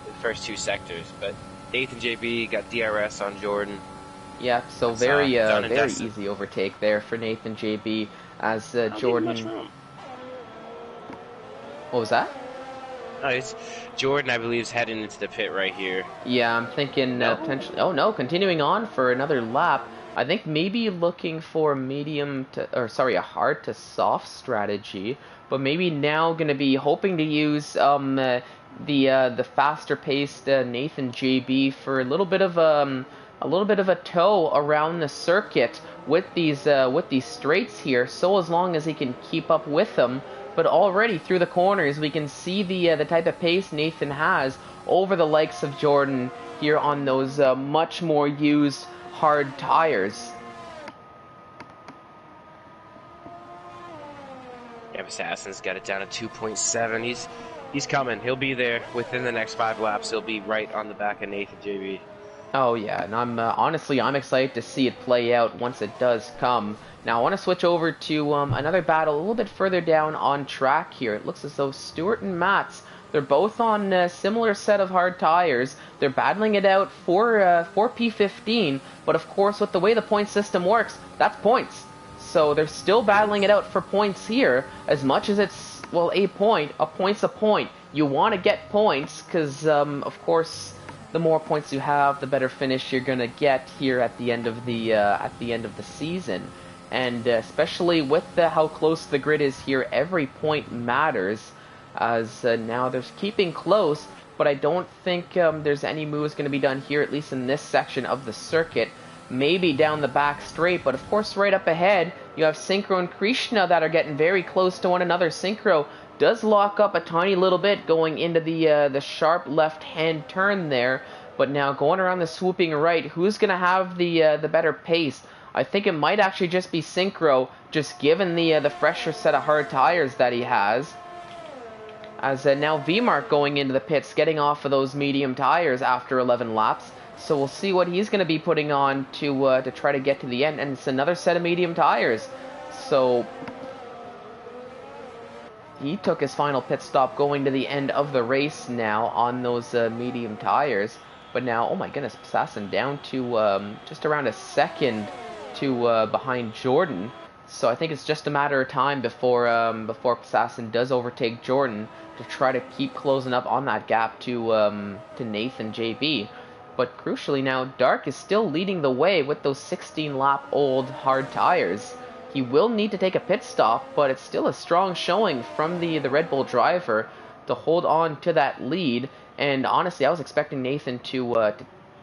the first 2 sectors. But Nathan JB got DRS on Jordan. Yeah, so very easy overtake there for Nathan JB as Jordan. What was that? Oh, it's Jordan, I believe, is heading into the pit right here. Yeah, I'm thinking potentially. Oh no, continuing on for another lap. I think maybe looking for a hard to soft strategy, but maybe now going to be hoping to use the faster paced Nathan JB for a little bit of a tow around the circuit with these straights here, so as long as he can keep up with them. But already through the corners we can see the type of pace Nathan has over the likes of Jordan here on those much more used hard tires. Yeah, Assassin's got it down to 2.7. He's coming. He'll be there within the next 5 laps. He'll be right on the back of Nathan JB. Oh yeah, and I'm honestly excited to see it play out once it does come. Now I want to switch over to another battle a little bit further down on track here. It looks as though Stewart and Mats, they're both on a similar set of hard tires. They're battling it out for P15, but of course with the way the point system works, that's points. So they're still battling it out for points here, as much as it's, well, a point's a point. You want to get points because of course the more points you have, the better finish you're gonna get here at the end of the season. And especially with how close the grid is here, every point matters. As now they're keeping close, but I don't think there's any moves going to be done here, at least in this section of the circuit. Maybe down the back straight, but of course right up ahead you have Synchro and Krishna that are getting very close to one another. Synchro does lock up a tiny little bit going into the sharp left-hand turn there, but now going around the swooping right, who's going to have the better pace? I think it might actually just be Synchro, just given the fresher set of hard tires that he has. As now V-Mark going into the pits, getting off of those medium tires after 11 laps. So we'll see what he's going to be putting on to try to get to the end. And it's another set of medium tires. So he took his final pit stop going to the end of the race now on those medium tires. But now, oh my goodness, Assassin down to just around a second to behind Jordan. So I think it's just a matter of time before Assassin does overtake Jordan to try to keep closing up on that gap to Nathan JB. But crucially now, Dark is still leading the way with those 16-lap-old hard tires. He will need to take a pit stop, but it's still a strong showing from the Red Bull driver to hold on to that lead. And honestly, I was expecting Nathan to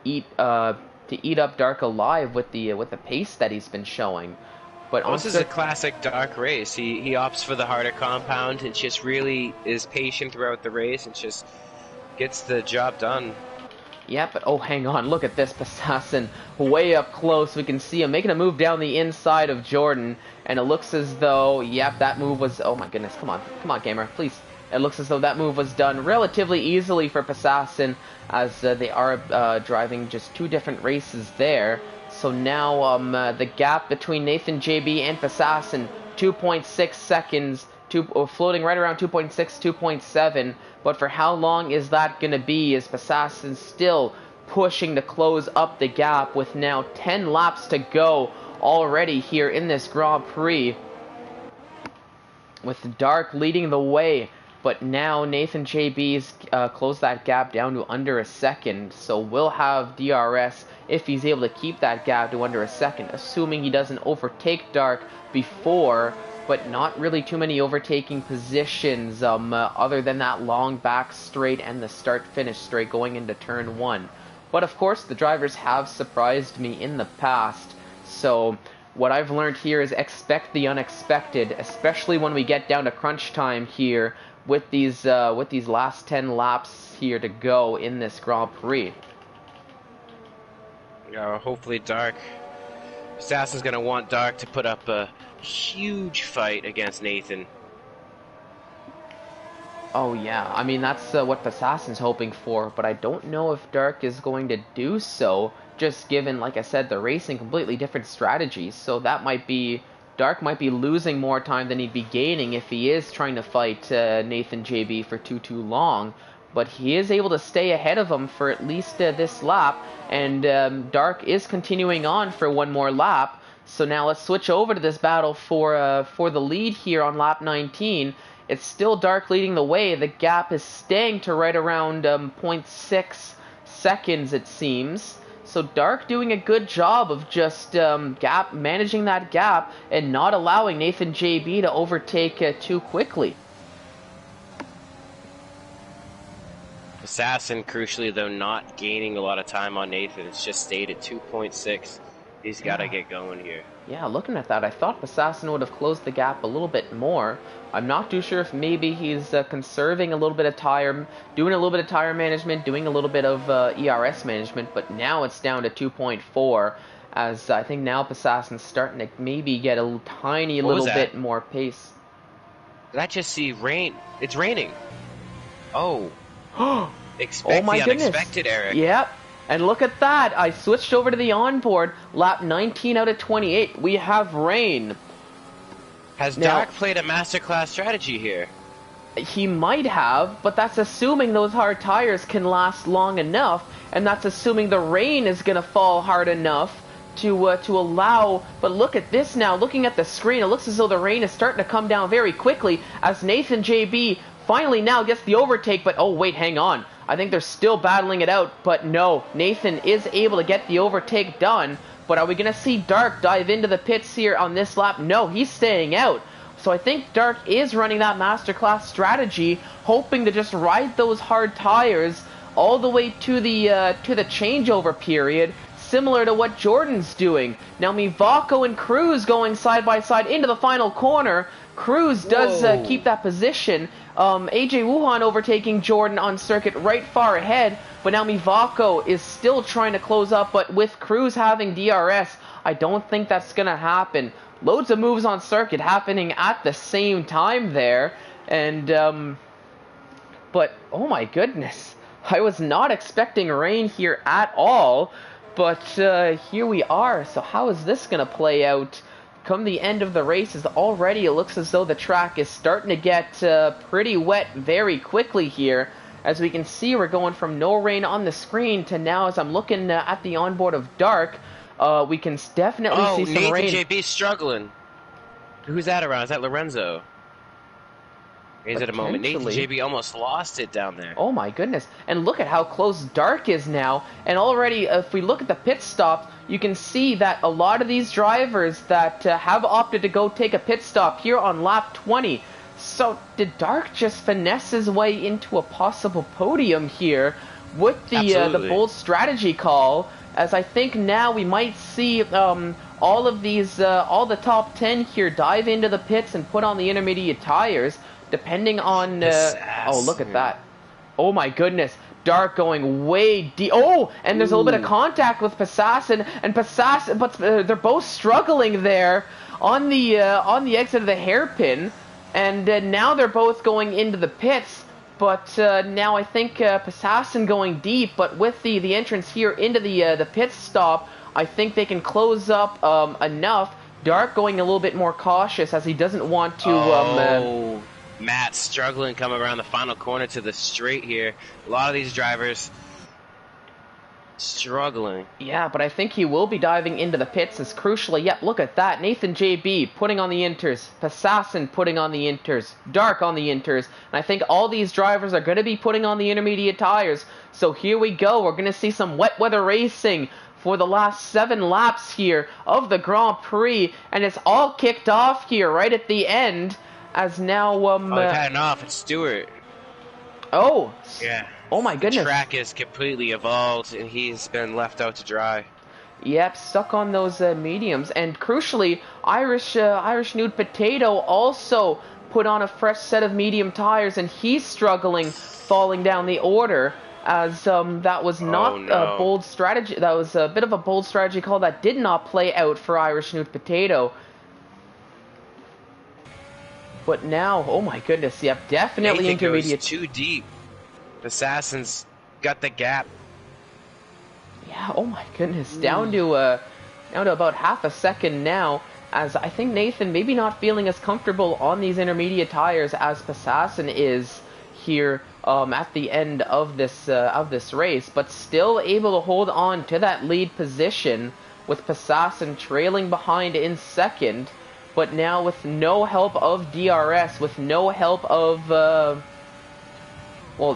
eat up Dark alive with the pace that he's been showing. But Well, on this is a circuit, classic Dark race. He opts for the harder compound and just really is patient throughout the race and just gets the job done. yeah, but oh, hang on, look at this Assassin way up close. We can see him making a move down the inside of Jordan, and it looks as though, yep, that move was, oh my goodness, come on, gamer, please. It looks as though that move was done relatively easily for Assassin, as they are driving just two different races there. So now the gap between Nathan JB and Assassin, 2.6 seconds, floating right around 2.6, 2.7. But for how long is that going to be? Is Assassin still pushing to close up the gap with now 10 laps to go already here in this Grand Prix, with Dark leading the way. But now Nathan JB's closed that gap down to under a second, so we'll have DRS if he's able to keep that gap to under a second, assuming he doesn't overtake Dark before, but not really too many overtaking positions other than that long back straight and the start-finish straight going into turn 1. But of course, the drivers have surprised me in the past, so what I've learned here is expect the unexpected, especially when we get down to crunch time here with these last 10 laps here to go in this Grand Prix. Hopefully Dark. Assassin's going to want Dark to put up a huge fight against Nathan. Oh yeah, I mean that's what Assassin's hoping for, but I don't know if Dark is going to do so, just given, like I said, they're racing completely different strategies, so that might be... Dark might be losing more time than he'd be gaining if he is trying to fight Nathan JB for too long, but he is able to stay ahead of him for at least this lap, and Dark is continuing on for one more lap. So now let's switch over to this battle for the lead here on lap 19. It's still Dark leading the way. The gap is staying to right around 0.6 seconds, it seems. So Dark doing a good job of just managing that gap and not allowing Nathan JB to overtake too quickly. Assassin, crucially though, not gaining a lot of time on Nathan. It's just stayed at 2.6. He's got to get going here. Yeah, looking at that, I thought Assassin would have closed the gap a little bit more. I'm not too sure if maybe he's conserving a little bit of tire, doing a little bit of tire management, doing a little bit of ERS management, but now it's down to 2.4, as I think now Assassin's starting to maybe get a tiny little bit more pace. Did I just see rain? It's raining. Oh. Oh Expect my the goodness. unexpected, Eric. Yep. And look at that. I switched over to the onboard. Lap 19 out of 28. We have rain. Has Dark played a masterclass strategy here? He might have, but that's assuming those hard tires can last long enough, and that's assuming the rain is going to fall hard enough to allow... But look at this now. Looking at the screen, it looks as though the rain is starting to come down very quickly as Nathan JB finally now gets the overtake, but oh wait, hang on. I think they're still battling it out, but no, Nathan is able to get the overtake done. But are we going to see Dark dive into the pits here on this lap? No, he's staying out. So I think Dark is running that masterclass strategy, hoping to just ride those hard tires all the way to the changeover period, similar to what Jordan's doing. Now Mivako and Cruz going side by side into the final corner. Cruz does keep that position. AJ Wuhan overtaking Jordan on circuit right far ahead, but now Mivako is still trying to close up, but with Cruz having DRS, I don't think that's going to happen. Loads of moves on circuit happening at the same time there, and, but, oh my goodness, I was not expecting rain here at all, but here we are. So how is this going to play out? Come the end of the race, is already it looks as though the track is starting to get pretty wet very quickly here. As we can see, we're going from no rain on the screen to now, as I'm looking at the onboard of Dark, we can definitely see some Nathan rain. JB's struggling. Who's that around? Is that Lorenzo? Is it a moment? Nathan JB almost lost it down there. Oh my goodness. And look at how close Dark is now. And already, if we look at the pit stop, you can see that a lot of these drivers that have opted to go take a pit stop here on lap 20, So did Dark just finesse his way into a possible podium here with the Absolutely. bold strategy call? As I think now we might see all of these, all the top 10 here dive into the pits and put on the intermediate tires, depending on. Oh, look at Assassin. that! Oh my goodness. Dark going way deep. Oh, and there's a little bit of Ooh. contact with Passassin, and Passassin, but they're both struggling there on the exit of the hairpin, and now they're both going into the pits. But now I think Passassin going deep, but with the entrance here into the pit stop, I think they can close up enough. Dark going a little bit more cautious as he doesn't want to. Oh, Matt struggling coming around the final corner to the straight here. A lot of these drivers struggling. Yeah, but I think he will be diving into the pits as crucially. Yep, look at that. Nathan JB putting on the inters. Passassin putting on the inters. Dark on the inters. And I think all these drivers are going to be putting on the intermediate tires. So here we go. We're going to see some wet weather racing for the last 7 laps here of the Grand Prix. And it's all kicked off here right at the end. As now, They've had enough. It's Stewart. Oh. Yeah. Oh my goodness. The track is completely evolved, and he's been left out to dry. Yep, stuck on those mediums. And crucially, Irish Nude Potato also put on a fresh set of medium tires, and he's struggling falling down the order. As that was not a bold strategy. That was a bit of a bold strategy call that did not play out for Irish Nude Potato. But now, oh my goodness, yep, definitely Nathan intermediate. Goes too deep. Assassin's got the gap. Yeah, oh my goodness, down to about half a second now. As I think Nathan maybe not feeling as comfortable on these intermediate tires as Passassin is here at the end of this race, but still able to hold on to that lead position with Passassin trailing behind in second. But now with no help of DRS, with no help of, well,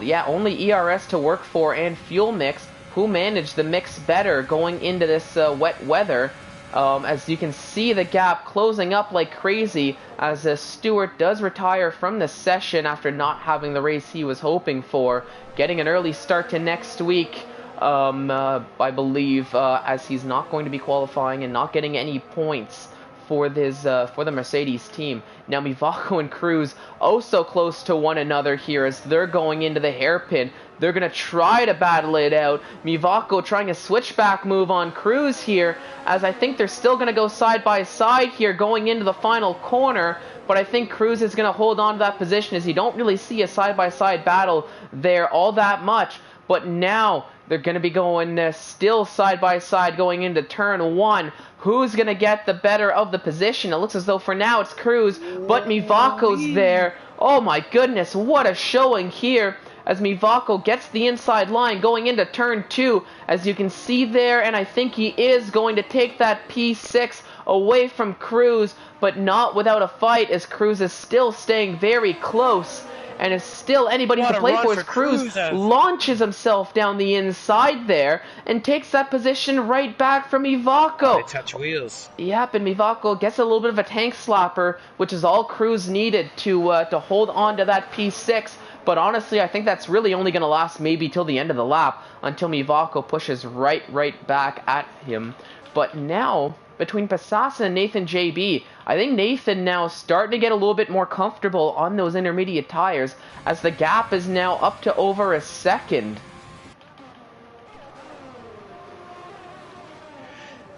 yeah, only ERS to work for and Fuel Mix, who managed the mix better going into this wet weather. As you can see the gap closing up like crazy as Stewart does retire from the session after not having the race he was hoping for. Getting an early start to next week, I believe, as he's not going to be qualifying and not getting any points for the Mercedes team. Now Mivako and Cruz oh so close to one another here as they're going into the hairpin. They're going to try to battle it out. Mivako trying a switchback move on Cruz here, as I think they're still going to go side by side here going into the final corner, but I think Cruz is going to hold on to that position as you don't really see a side-by-side battle there all that much. But now they're going to be going still side-by-side going into turn 1. Who's going to get the better of the position? It looks as though for now it's Cruz, but Mivako's there. Oh my goodness, what a showing here as Mivako gets the inside line going into turn 2, as you can see there, and I think he is going to take that P6 away from Cruz, but not without a fight, as Cruz is still staying very close. And is still anybody to play for as Cruz launches himself down the inside there and takes that position right back from Mivako. They touch wheels. Yep, and Mivako gets a little bit of a tank slapper, which is all Cruz needed to hold on to that P6. But honestly, I think that's really only going to last maybe till the end of the lap until Mivako pushes right back at him. But now, between Passassin and Nathan JB, I think Nathan now starting to get a little bit more comfortable on those intermediate tires as the gap is now up to over a second.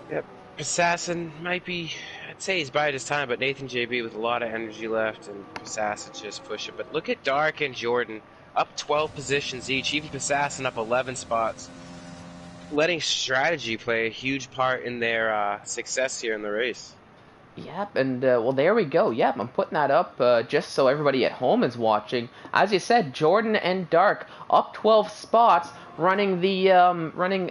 Yep, Assassin might be, I'd say he's bided his time, but Nathan JB with a lot of energy left and Assassin just pushing. But look at Dark and Jordan, up 12 positions each, even Assassin up 11 spots. Letting strategy play a huge part in their success here in the race. Yep, and well, there we go. Yep, I'm putting that up just so everybody at home is watching. As you said, Jordan and Dark up 12 spots, running the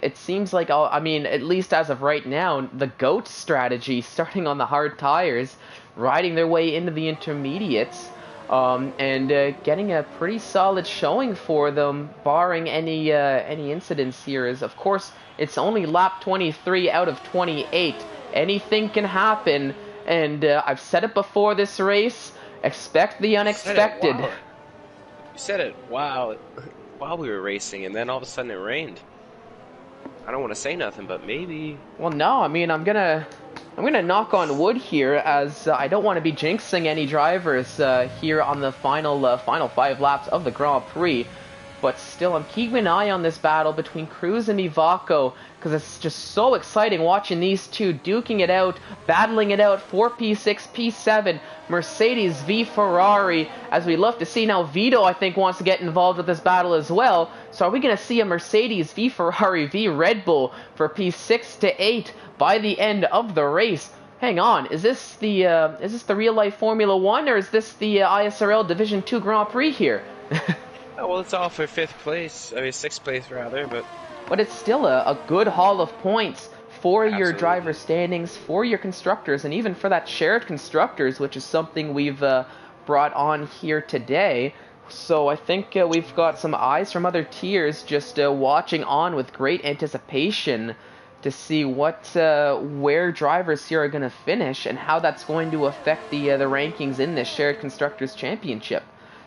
it seems like, I mean, at least as of right now, the GOAT strategy, starting on the hard tires, riding their way into the intermediates. And getting a pretty solid showing for them, barring any incidents here. Is of course it's only lap 23 out of 28. Anything can happen, and I've said it before this race. Expect the unexpected. You said it while we were racing, and then all of a sudden it rained. I don't want to say nothing, but maybe. Well, no, I mean, I'm gonna knock on wood here, as I don't want to be jinxing any drivers here on the final 5 laps of the Grand Prix. But still, I'm keeping an eye on this battle between Cruz and Mivako, because it's just so exciting watching these two duking it out, battling it out for P6, P7, Mercedes v Ferrari, as we love to see. Now Vito, I think, wants to get involved with this battle as well. So are we going to see a Mercedes v Ferrari v Red Bull for P6 to 8 by the end of the race? Hang on, is this the real life Formula 1, or is this the ISRL Division 2 Grand Prix here? Oh, well, it's all for 5th place. I mean, 6th place rather, but it's still a good haul of points for your Absolutely. driver standings, for your constructors, and even for that shared constructors, which is something we've brought on here today. So I think we've got some eyes from other tiers just watching on with great anticipation to see where drivers here are going to finish and how that's going to affect the rankings in this shared constructors championship.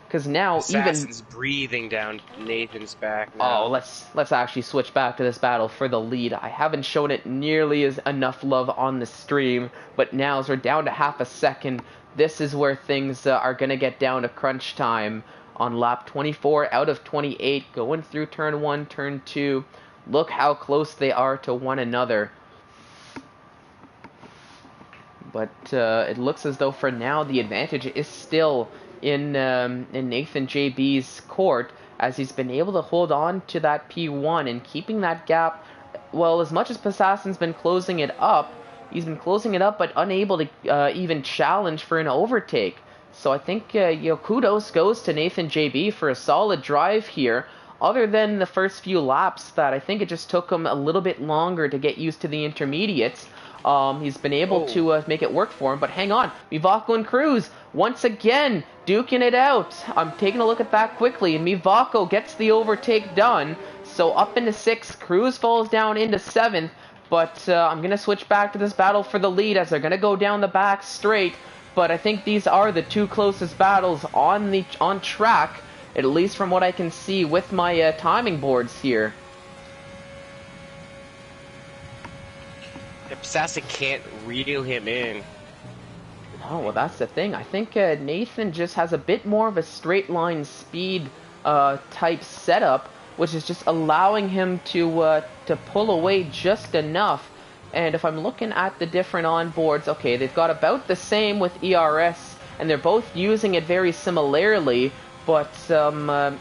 Because now Assassin's breathing down Nathan's back now. Oh, let's actually switch back to this battle for the lead. I haven't shown it nearly as enough love on the stream, but now as we're down to half a second, this is where things are going to get down to crunch time on lap 24 out of 28, going through turn 1, turn 2. Look how close they are to one another. But it looks as though for now the advantage is still in Nathan JB's court, as he's been able to hold on to that P1 and keeping that gap. Well, as much as Passassin's been closing it up, he's been closing it up but unable to even challenge for an overtake. So I think kudos goes to Nathan JB for a solid drive here, other than the first few laps that I think it just took him a little bit longer to get used to the intermediates. He's been able to make it work for him, but hang on. Mivako and Cruz, once again, duking it out. I'm taking a look at that quickly, and Mivako gets the overtake done. So up into 6th, Cruz falls down into 7th, but I'm going to switch back to this battle for the lead, as they're going to go down the back straight. But I think these are the two closest battles on track, at least from what I can see with my timing boards here. Assassin can't reel him in. Oh, well, that's the thing. I think Nathan just has a bit more of a straight line speed type setup, which is just allowing him to pull away just enough. And if I'm looking at the different onboards, okay, they've got about the same with ERS, and they're both using it very similarly, but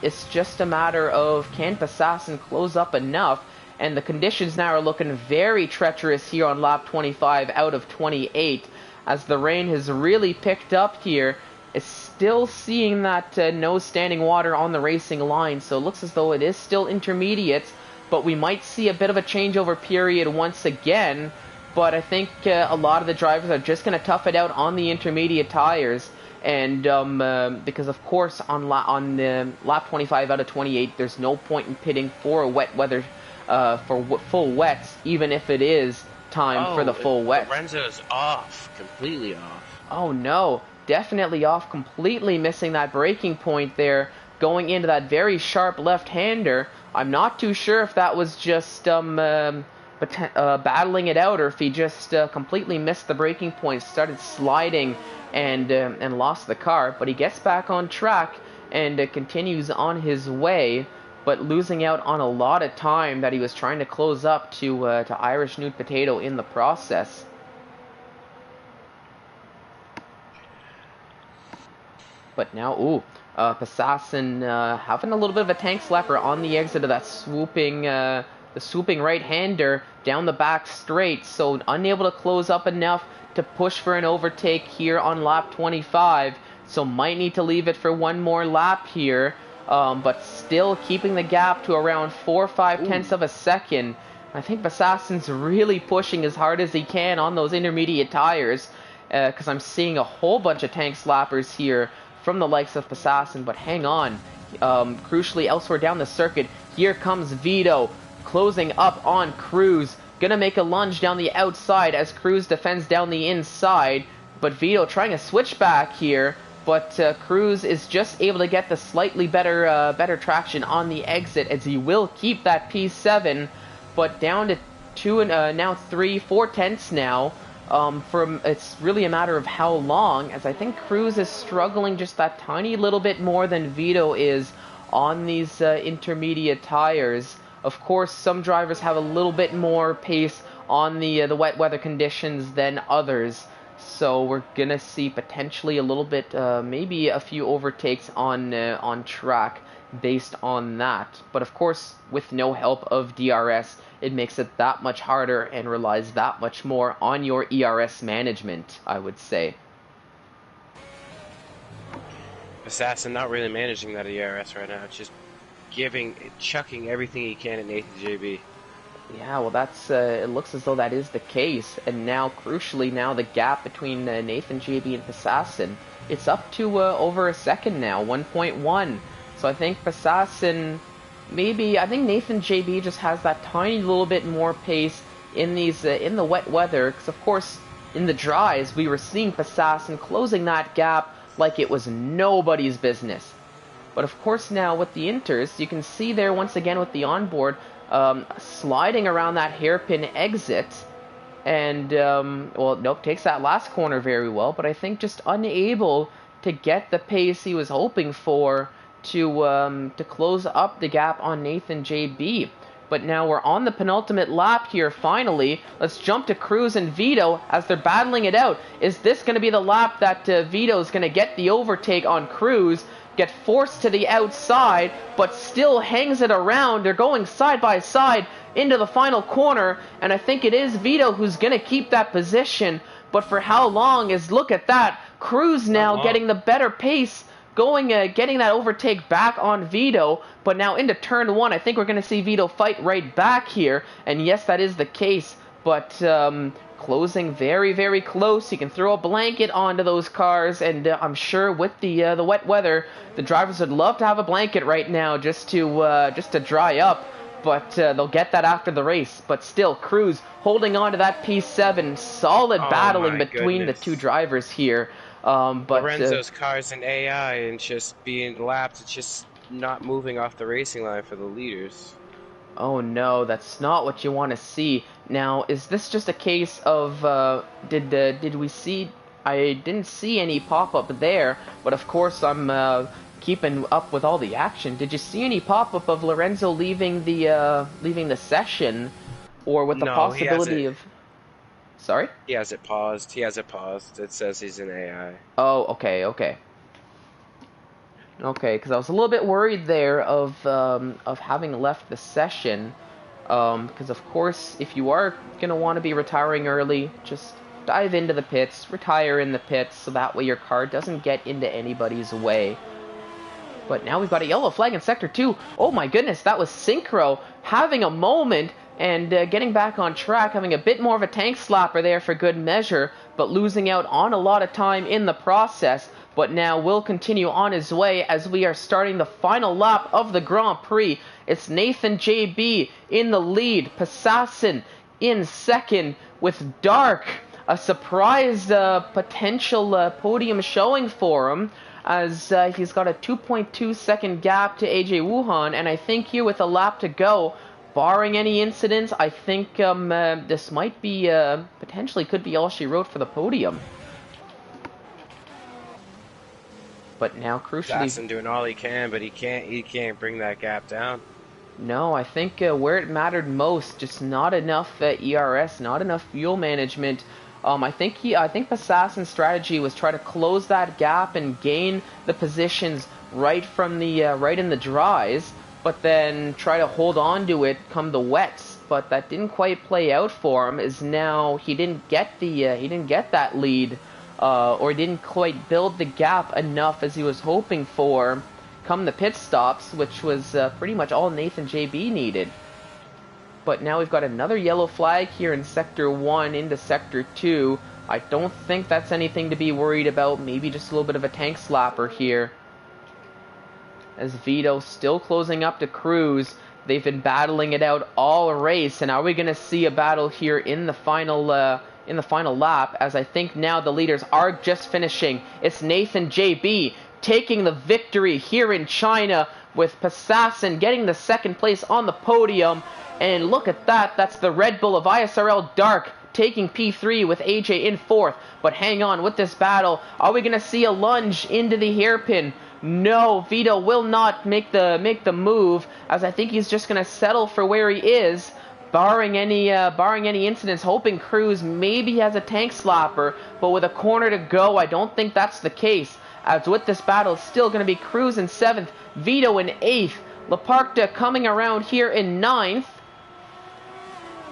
it's just a matter of can Assassin close up enough. And the conditions now are looking very treacherous here on lap 25 out of 28, as the rain has really picked up here. It's still seeing that no standing water on the racing line, so it looks as though it is still intermediates, but we might see a bit of a changeover period once again. But I think a lot of the drivers are just going to tough it out on the intermediate tires. And because, of course, on lap 25 out of 28, there's no point in pitting for a wet weather full wets, even if it is time for the full wet. Lorenzo's off, completely off. Oh no, definitely off, completely missing that braking point there, going into that very sharp left-hander. I'm not too sure if that was just battling it out, or if he just completely missed the braking point, started sliding and lost the car. But he gets back on track and continues on his way, but losing out on a lot of time that he was trying to close up to Irish Nude Potato in the process. But now, Passassin having a little bit of a tank slapper on the exit of that swooping right-hander down the back straight, so unable to close up enough to push for an overtake here on lap 25, so might need to leave it for one more lap here. But still keeping the gap to around 4 or 5 tenths of a second. I think Assassin's really pushing as hard as he can on those intermediate tires, because I'm seeing a whole bunch of tank slappers here from the likes of Assassin. But hang on, crucially elsewhere down the circuit, here comes Vito, closing up on Cruz, gonna make a lunge down the outside as Cruz defends down the inside, but Vito trying to switch back here. but Cruz is just able to get the slightly better traction on the exit, as he will keep that P7, but down to now 3-4 tenths now. It's really a matter of how long, as I think Cruz is struggling just that tiny little bit more than Vito is on these intermediate tires. Of course, some drivers have a little bit more pace on the wet weather conditions than others. So we're gonna see potentially a little bit, maybe a few overtakes on track based on that. But of course, with no help of DRS, it makes it that much harder and relies that much more on your ERS management, I would say. Assassin not really managing that ERS right now. It's just chucking everything he can at Nathan JB. Yeah, well, it looks as though that is the case, and now, crucially, now the gap between Nathan JB and Assassin, it's up to over a second now, 1.1. So I think Assassin, I think Nathan JB just has that tiny little bit more pace in in the wet weather, because of course, in the dries, we were seeing Assassin closing that gap like it was nobody's business. But of course now with the inters, you can see there once again with the onboard, sliding around that hairpin exit, and well, nope, takes that last corner very well, but I think just unable to get the pace he was hoping for to close up the gap on Nathan JB. But now we're on the penultimate lap here, finally. Let's jump to Cruz and Vito as they're battling it out. Is this going to be the lap that Vito's going to get the overtake on Cruz, get forced to the outside, but still hangs it around? They're going side by side into the final corner, and I think it is Vito who's going to keep that position. But for how long? Look at that. Cruz now getting the better pace, getting that overtake back on Vito, but now into turn one, I think we're going to see Vito fight right back here, and yes, that is the case, but closing very, very close. He can throw a blanket onto those cars, and I'm sure with the wet weather, the drivers would love to have a blanket right now just to dry up, but they'll get that after the race. But still, Cruz holding on to that P7, solid battling between the two drivers here. But Lorenzo's car's an AI and just being lapped. It's just not moving off the racing line for the leaders. Oh no, that's not what you want to see. Now, is this just a case of did we see? I didn't see any pop-up there, but of course I'm keeping up with all the action. Did you see any pop-up of Lorenzo leaving the session, or with the possibility of? Sorry? He has it paused. It says he's an AI. Oh, okay. Okay, because I was a little bit worried there of having left the session. Because of course, if you are gonna want to be retiring early, just dive into the pits, retire in the pits, so that way your car doesn't get into anybody's way. But now we've got a yellow flag in Sector 2. Oh my goodness, that was Synchro having a moment and getting back on track, having a bit more of a tank slapper there for good measure, but losing out on a lot of time in the process. But now will continue on his way as we are starting the final lap of the Grand Prix. It's Nathan JB in the lead, Passassin in second, with Dark, a surprise potential podium showing for him, as he's got a 2.2 second gap to AJ Wuhan, and I think here with a lap to go, barring any incidents, I think this might be, potentially could be all she wrote for the podium. But now, crucially, Assassin doing all he can, but he can't bring that gap down. No, I think where it mattered most, just not enough ERS, not enough fuel management. I think Assassin's strategy was try to close that gap and gain the positions right from the right in the dries, but then try to hold on to it come the wets. But that didn't quite play out for him. As now he didn't get that lead, or didn't quite build the gap enough as he was hoping for come the pit stops, which was pretty much all Nathan JB needed. But now we've got another yellow flag here in Sector 1 into Sector 2. I don't think that's anything to be worried about. Maybe just a little bit of a tank slapper here. As Vito still closing up to Cruz. They've been battling it out all race. And are we going to see a battle here in the final in the final lap, as I think now the leaders are just finishing. It's Nathan JB taking the victory here in China, with Passassin getting the second place on the podium. And look at that, that's the Red Bull of ISRL Dark taking P3 with AJ in fourth. But hang on with this battle. Are we going to see a lunge into the hairpin? No, Vito will not make the move, as I think he's just going to settle for where he is, barring any incidents, hoping Cruz maybe has a tank slapper, but with a corner to go, I don't think that's the case. As with this battle, it's still going to be Cruz in 7th, Vito in 8th, Laparta coming around here in 9th.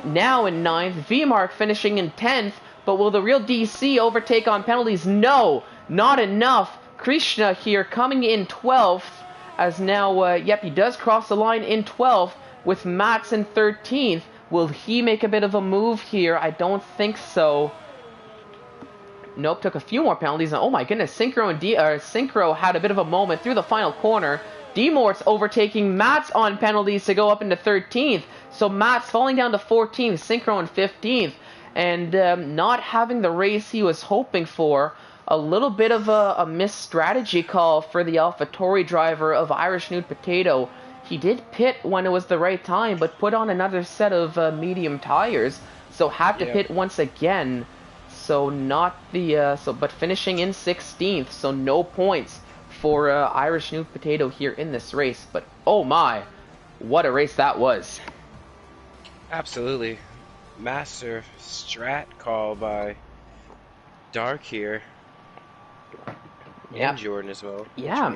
Now in 9th, VMark finishing in 10th, but will the real DC overtake on penalties? No, not enough. Krishna here coming in 12th, as now, yep, he does cross the line in 12th, with Mats in 13th. Will he make a bit of a move here? I don't think so. Nope, took a few more penalties. Oh my goodness, Synchro had a bit of a moment through the final corner. Demort's overtaking Mats on penalties to go up into 13th. So Mats falling down to 14th, Synchro in 15th. And not having the race he was hoping for. A little bit of a missed strategy call for the AlphaTauri driver of Irish Nude Potato. He did pit when it was the right time, but put on another set of medium tires. So had to pit once again. So not the but finishing in 16th, so no points for Irish Nude Potato here in this race. But oh my, what a race that was! Absolutely, master strat call by Dark here. Yeah, and Jordan as well. Yeah,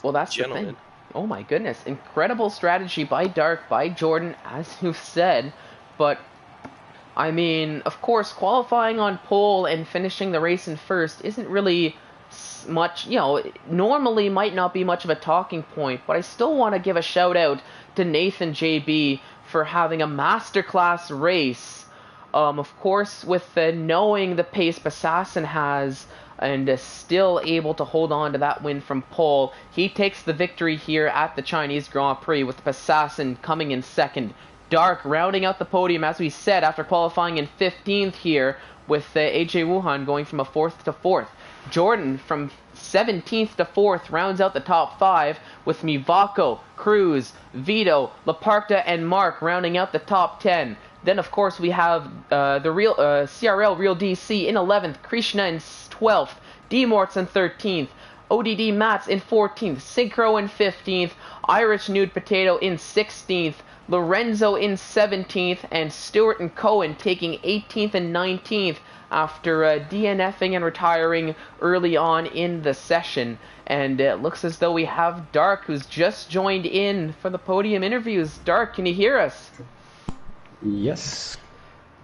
well that's gentlemen. The thing. Oh my goodness, incredible strategy by Dark, by Jordan, as you've said, but. I mean, of course, qualifying on pole and finishing the race in first isn't really much, you know, normally might not be much of a talking point, but I still want to give a shout out to Nathan JB for having a masterclass race. Of course, with knowing the pace Assassin has and still able to hold on to that win from pole, he takes the victory here at the Chinese Grand Prix, with Assassin coming in second. Dark rounding out the podium, as we said, after qualifying in 15th here, with AJ Wuhan going from a 4th to 4th. Jordan from 17th to 4th rounds out the top 5, with Mivako, Cruz, Vito, Laparta, and Mark rounding out the top 10. Then, of course, we have the real CRL Real DC in 11th, Krishna in 12th, Demortz in 13th, ODD Mats in 14th, Synchro in 15th, Irish Nude Potato in 16th, Lorenzo in 17th, and Stewart and Cohen taking 18th and 19th after DNFing and retiring early on in the session. And it looks as though we have Dark, who's just joined in for the podium interviews. Dark, can you hear us? Yes.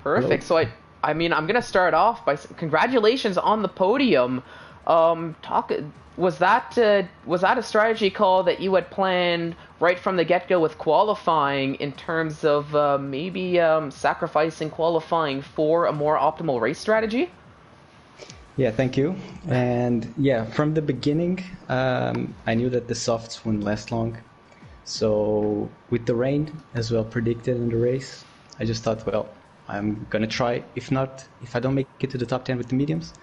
Perfect. Hello. So I mean, I'm gonna start off by congratulations on the podium. Was that a strategy call that you had planned right from the get-go with qualifying, in terms of maybe sacrificing qualifying for a more optimal race strategy? Yeah, thank you. And yeah, from the beginning, I knew that the softs wouldn't last long. So with the rain as well predicted in the race, I just thought, well, I'm gonna try. If I don't make it to the top 10 with the mediums,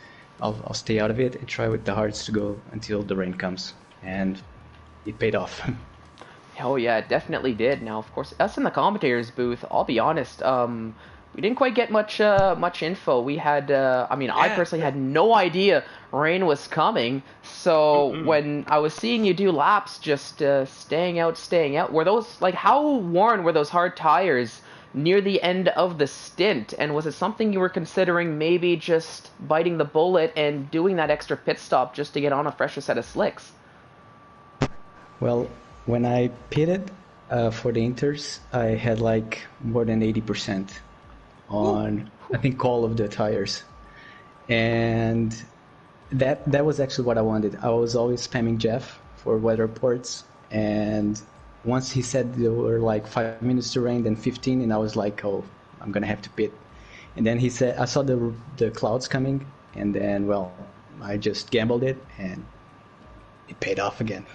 I'll stay out of it and try with the hards to go until the rain comes. And it paid off. Oh yeah, it definitely did. Now, of course, us in the commentators booth, I'll be honest, we didn't quite get much info. We had, I personally had no idea rain was coming. So when I was seeing you do laps, just staying out, were those, like, how worn were those hard tires near the end of the stint? And was it something you were considering maybe just biting the bullet and doing that extra pit stop just to get on a fresher set of slicks? Well, when I pitted for the Inters, I had like more than 80% on, I think, all of the tires. And that was actually what I wanted. I was always spamming Jeff for weather reports, and once he said there were like 5 minutes to rain, then 15, and I was like, oh, I'm gonna have to pit. And then he said, I saw the clouds coming, and then, well, I just gambled it, and it paid off again.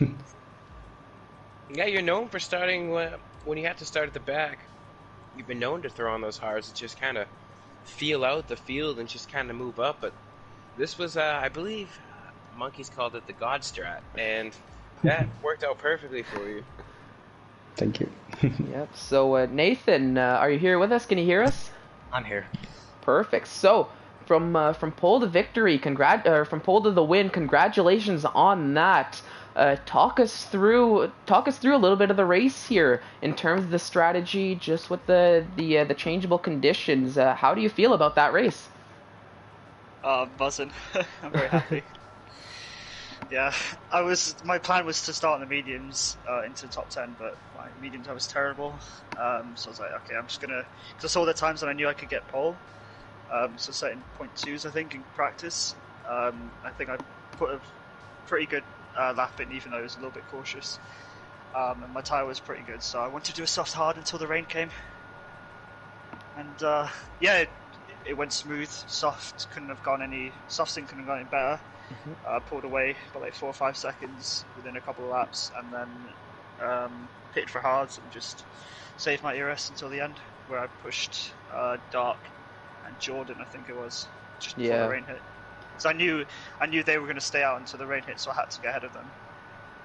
Yeah, you're known for starting when you have to start at the back. You've been known to throw on those hards. It just kind of feel out the field and just kind of move up. But this was, I believe, Monkeys called it the God Strat, and that worked out perfectly for you. Thank you. Yep. So Nathan, are you here with us? Can you hear us? I'm here. Perfect. So from pole to victory, from pole to the win, congratulations on that. Talk us through a little bit of the race here in terms of the strategy, just with the changeable conditions. How do you feel about that race? Buzzing. I'm very happy. Yeah, my plan was to start on the mediums into the top 10, but my mediums I was terrible. So I was like, okay, I'm just gonna, because I saw the times and I knew I could get pole. So setting 0.2s, I think, in practice. I think I put a pretty good lap in, even though I was a little bit cautious. And my tyre was pretty good, so I wanted to do a soft hard until the rain came. And yeah, it went smooth. Soft couldn't have gone any better. Pulled away by like 4 or 5 seconds within a couple of laps, and then pitted for hards and just saved my ERS until the end, where I pushed Dark and Jordan, I think it was, just before the rain hit. So I knew they were going to stay out until the rain hit, so I had to get ahead of them.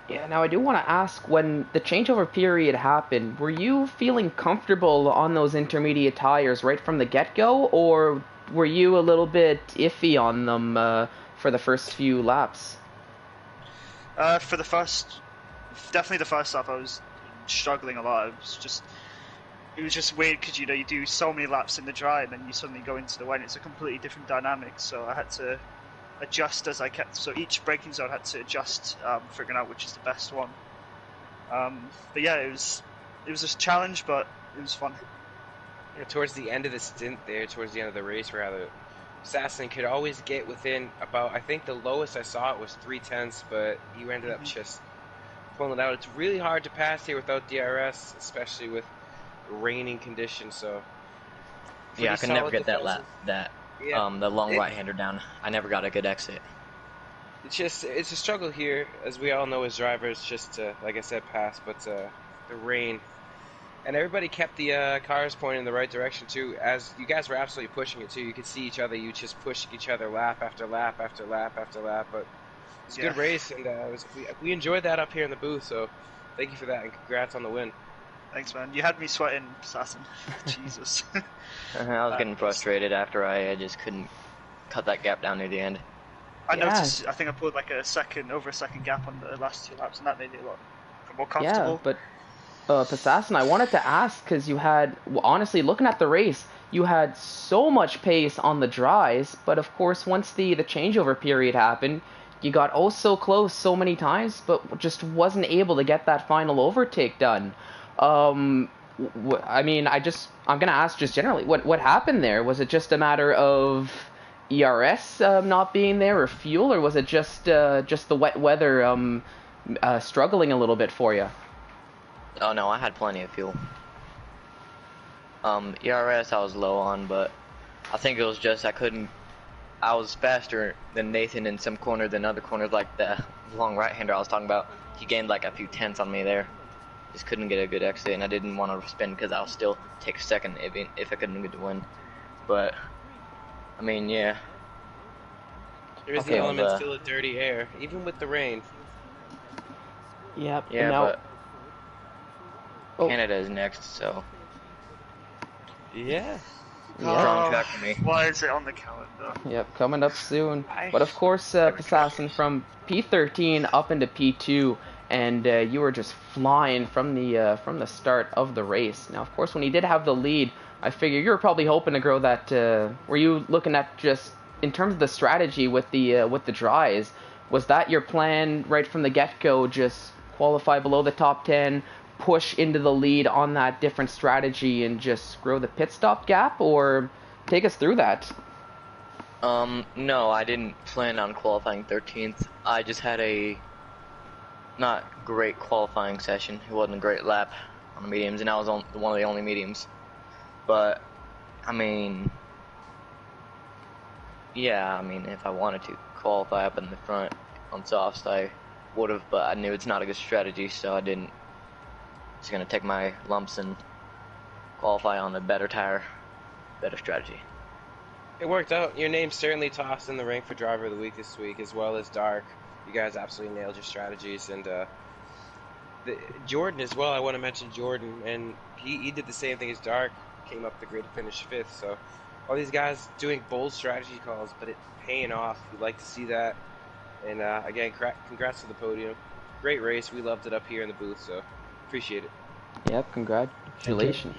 Yeah, now I do want to ask, when the changeover period happened, were you feeling comfortable on those intermediate tires right from the get-go, or were you a little bit iffy on them for the first few laps? For definitely the first lap, I was struggling a lot. It was just weird because you do so many laps in the dry and then you suddenly go into the wet. It's a completely different dynamic, so I had to adjust as I kept. So each braking zone I had to adjust, figuring out which is the best one. But yeah, it was a challenge, but it was fun. Yeah, towards the end of the stint there, towards the end of the race rather, Assassin could always get within about, I think the lowest I saw it was 3/10, but you ended up just pulling it out. It's really hard to pass here without DRS, especially with raining conditions. So yeah, I can never get that lap. The long right-hander down. I never got a good exit. It's a struggle here, as we all know as drivers, just to, like I said, pass, but the rain. And everybody kept the cars pointing in the right direction, too. As you guys were absolutely pushing it, too. You could see each other. You just pushing each other lap after lap after lap after lap. But it's a good race, and we enjoyed that up here in the booth. So thank you for that, and congrats on the win. Thanks, man. You had me sweating, Assassin. Jesus. I was getting frustrated after I just couldn't cut that gap down near the end. I noticed. I think I put like over a second gap on the last 2 laps, and that made it a lot more comfortable. Yeah, but Assassin, I wanted to ask, because you had, honestly, looking at the race, you had so much pace on the dries, but of course, once the changeover period happened, you got oh so close so many times, but just wasn't able to get that final overtake done. I mean, I'm gonna ask just generally, what happened there? Was it just a matter of ERS not being there, or fuel, or was it just the wet weather struggling a little bit for you? Oh no, I had plenty of fuel. ERS I was low on, but I think it was just I was faster than Nathan in some corner than other corners, like the long right-hander I was talking about. He gained like a few tenths on me there. Just couldn't get a good exit, and I didn't want to spin because I'll still take a second if I couldn't get the win. But, I mean, yeah. There's the element still of dirty air, even with the rain. Yep. Yeah, but Canada is next, so. Yeah. Strong track for me. Why is it on the calendar? Yep, coming up soon. But of course, Assassin, from P13 up into P2, and you were just flying from the start of the race. Now, of course, when you did have the lead, I figure you were probably hoping to grow that. Were you looking at just in terms of the strategy with the dries? Was that your plan right from the get-go? Just qualify below the top 10, push into the lead on that different strategy, and just grow the pit stop gap? Or take us through that. No, I didn't plan on qualifying 13th. I just had a not great qualifying session. It wasn't a great lap on the mediums, and I was one of the only mediums. But, I mean, yeah, if I wanted to qualify up in the front on softs, I would have, but I knew it's not a good strategy, so I didn't. Just gonna take my lumps and qualify on the better tire, better strategy. It worked out. Your name's certainly tossed in the ring for Driver of the Week this week, as well as Dark. You guys absolutely nailed your strategies, and Jordan as well. I want to mention Jordan, and he did the same thing as Dark. Came up the grid to finish fifth. So all these guys doing bold strategy calls, but it paying off. You'd like to see that. And again, congrats to the podium. Great race. We loved it up here in the booth, so appreciate it. Yep, congratulations.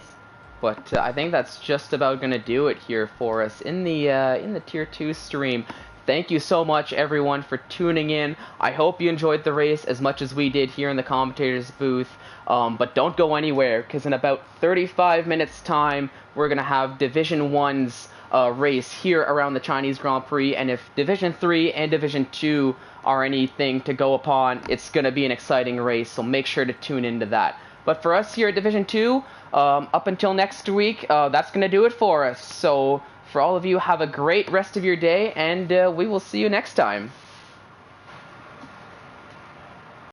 But I think that's just about gonna do it here for us in the Tier 2 stream. Thank you so much, everyone, for tuning in. I hope you enjoyed the race as much as we did here in the commentators booth. But don't go anywhere, because in about 35 minutes' time, we're gonna have Division 1's race here around the Chinese Grand Prix, and if Division 3 and Division 2 are anything to go upon, it's gonna be an exciting race, so make sure to tune into that. But for us here at Division 2, up until next week, that's going to do it for us. So for all of you, have a great rest of your day, and we will see you next time.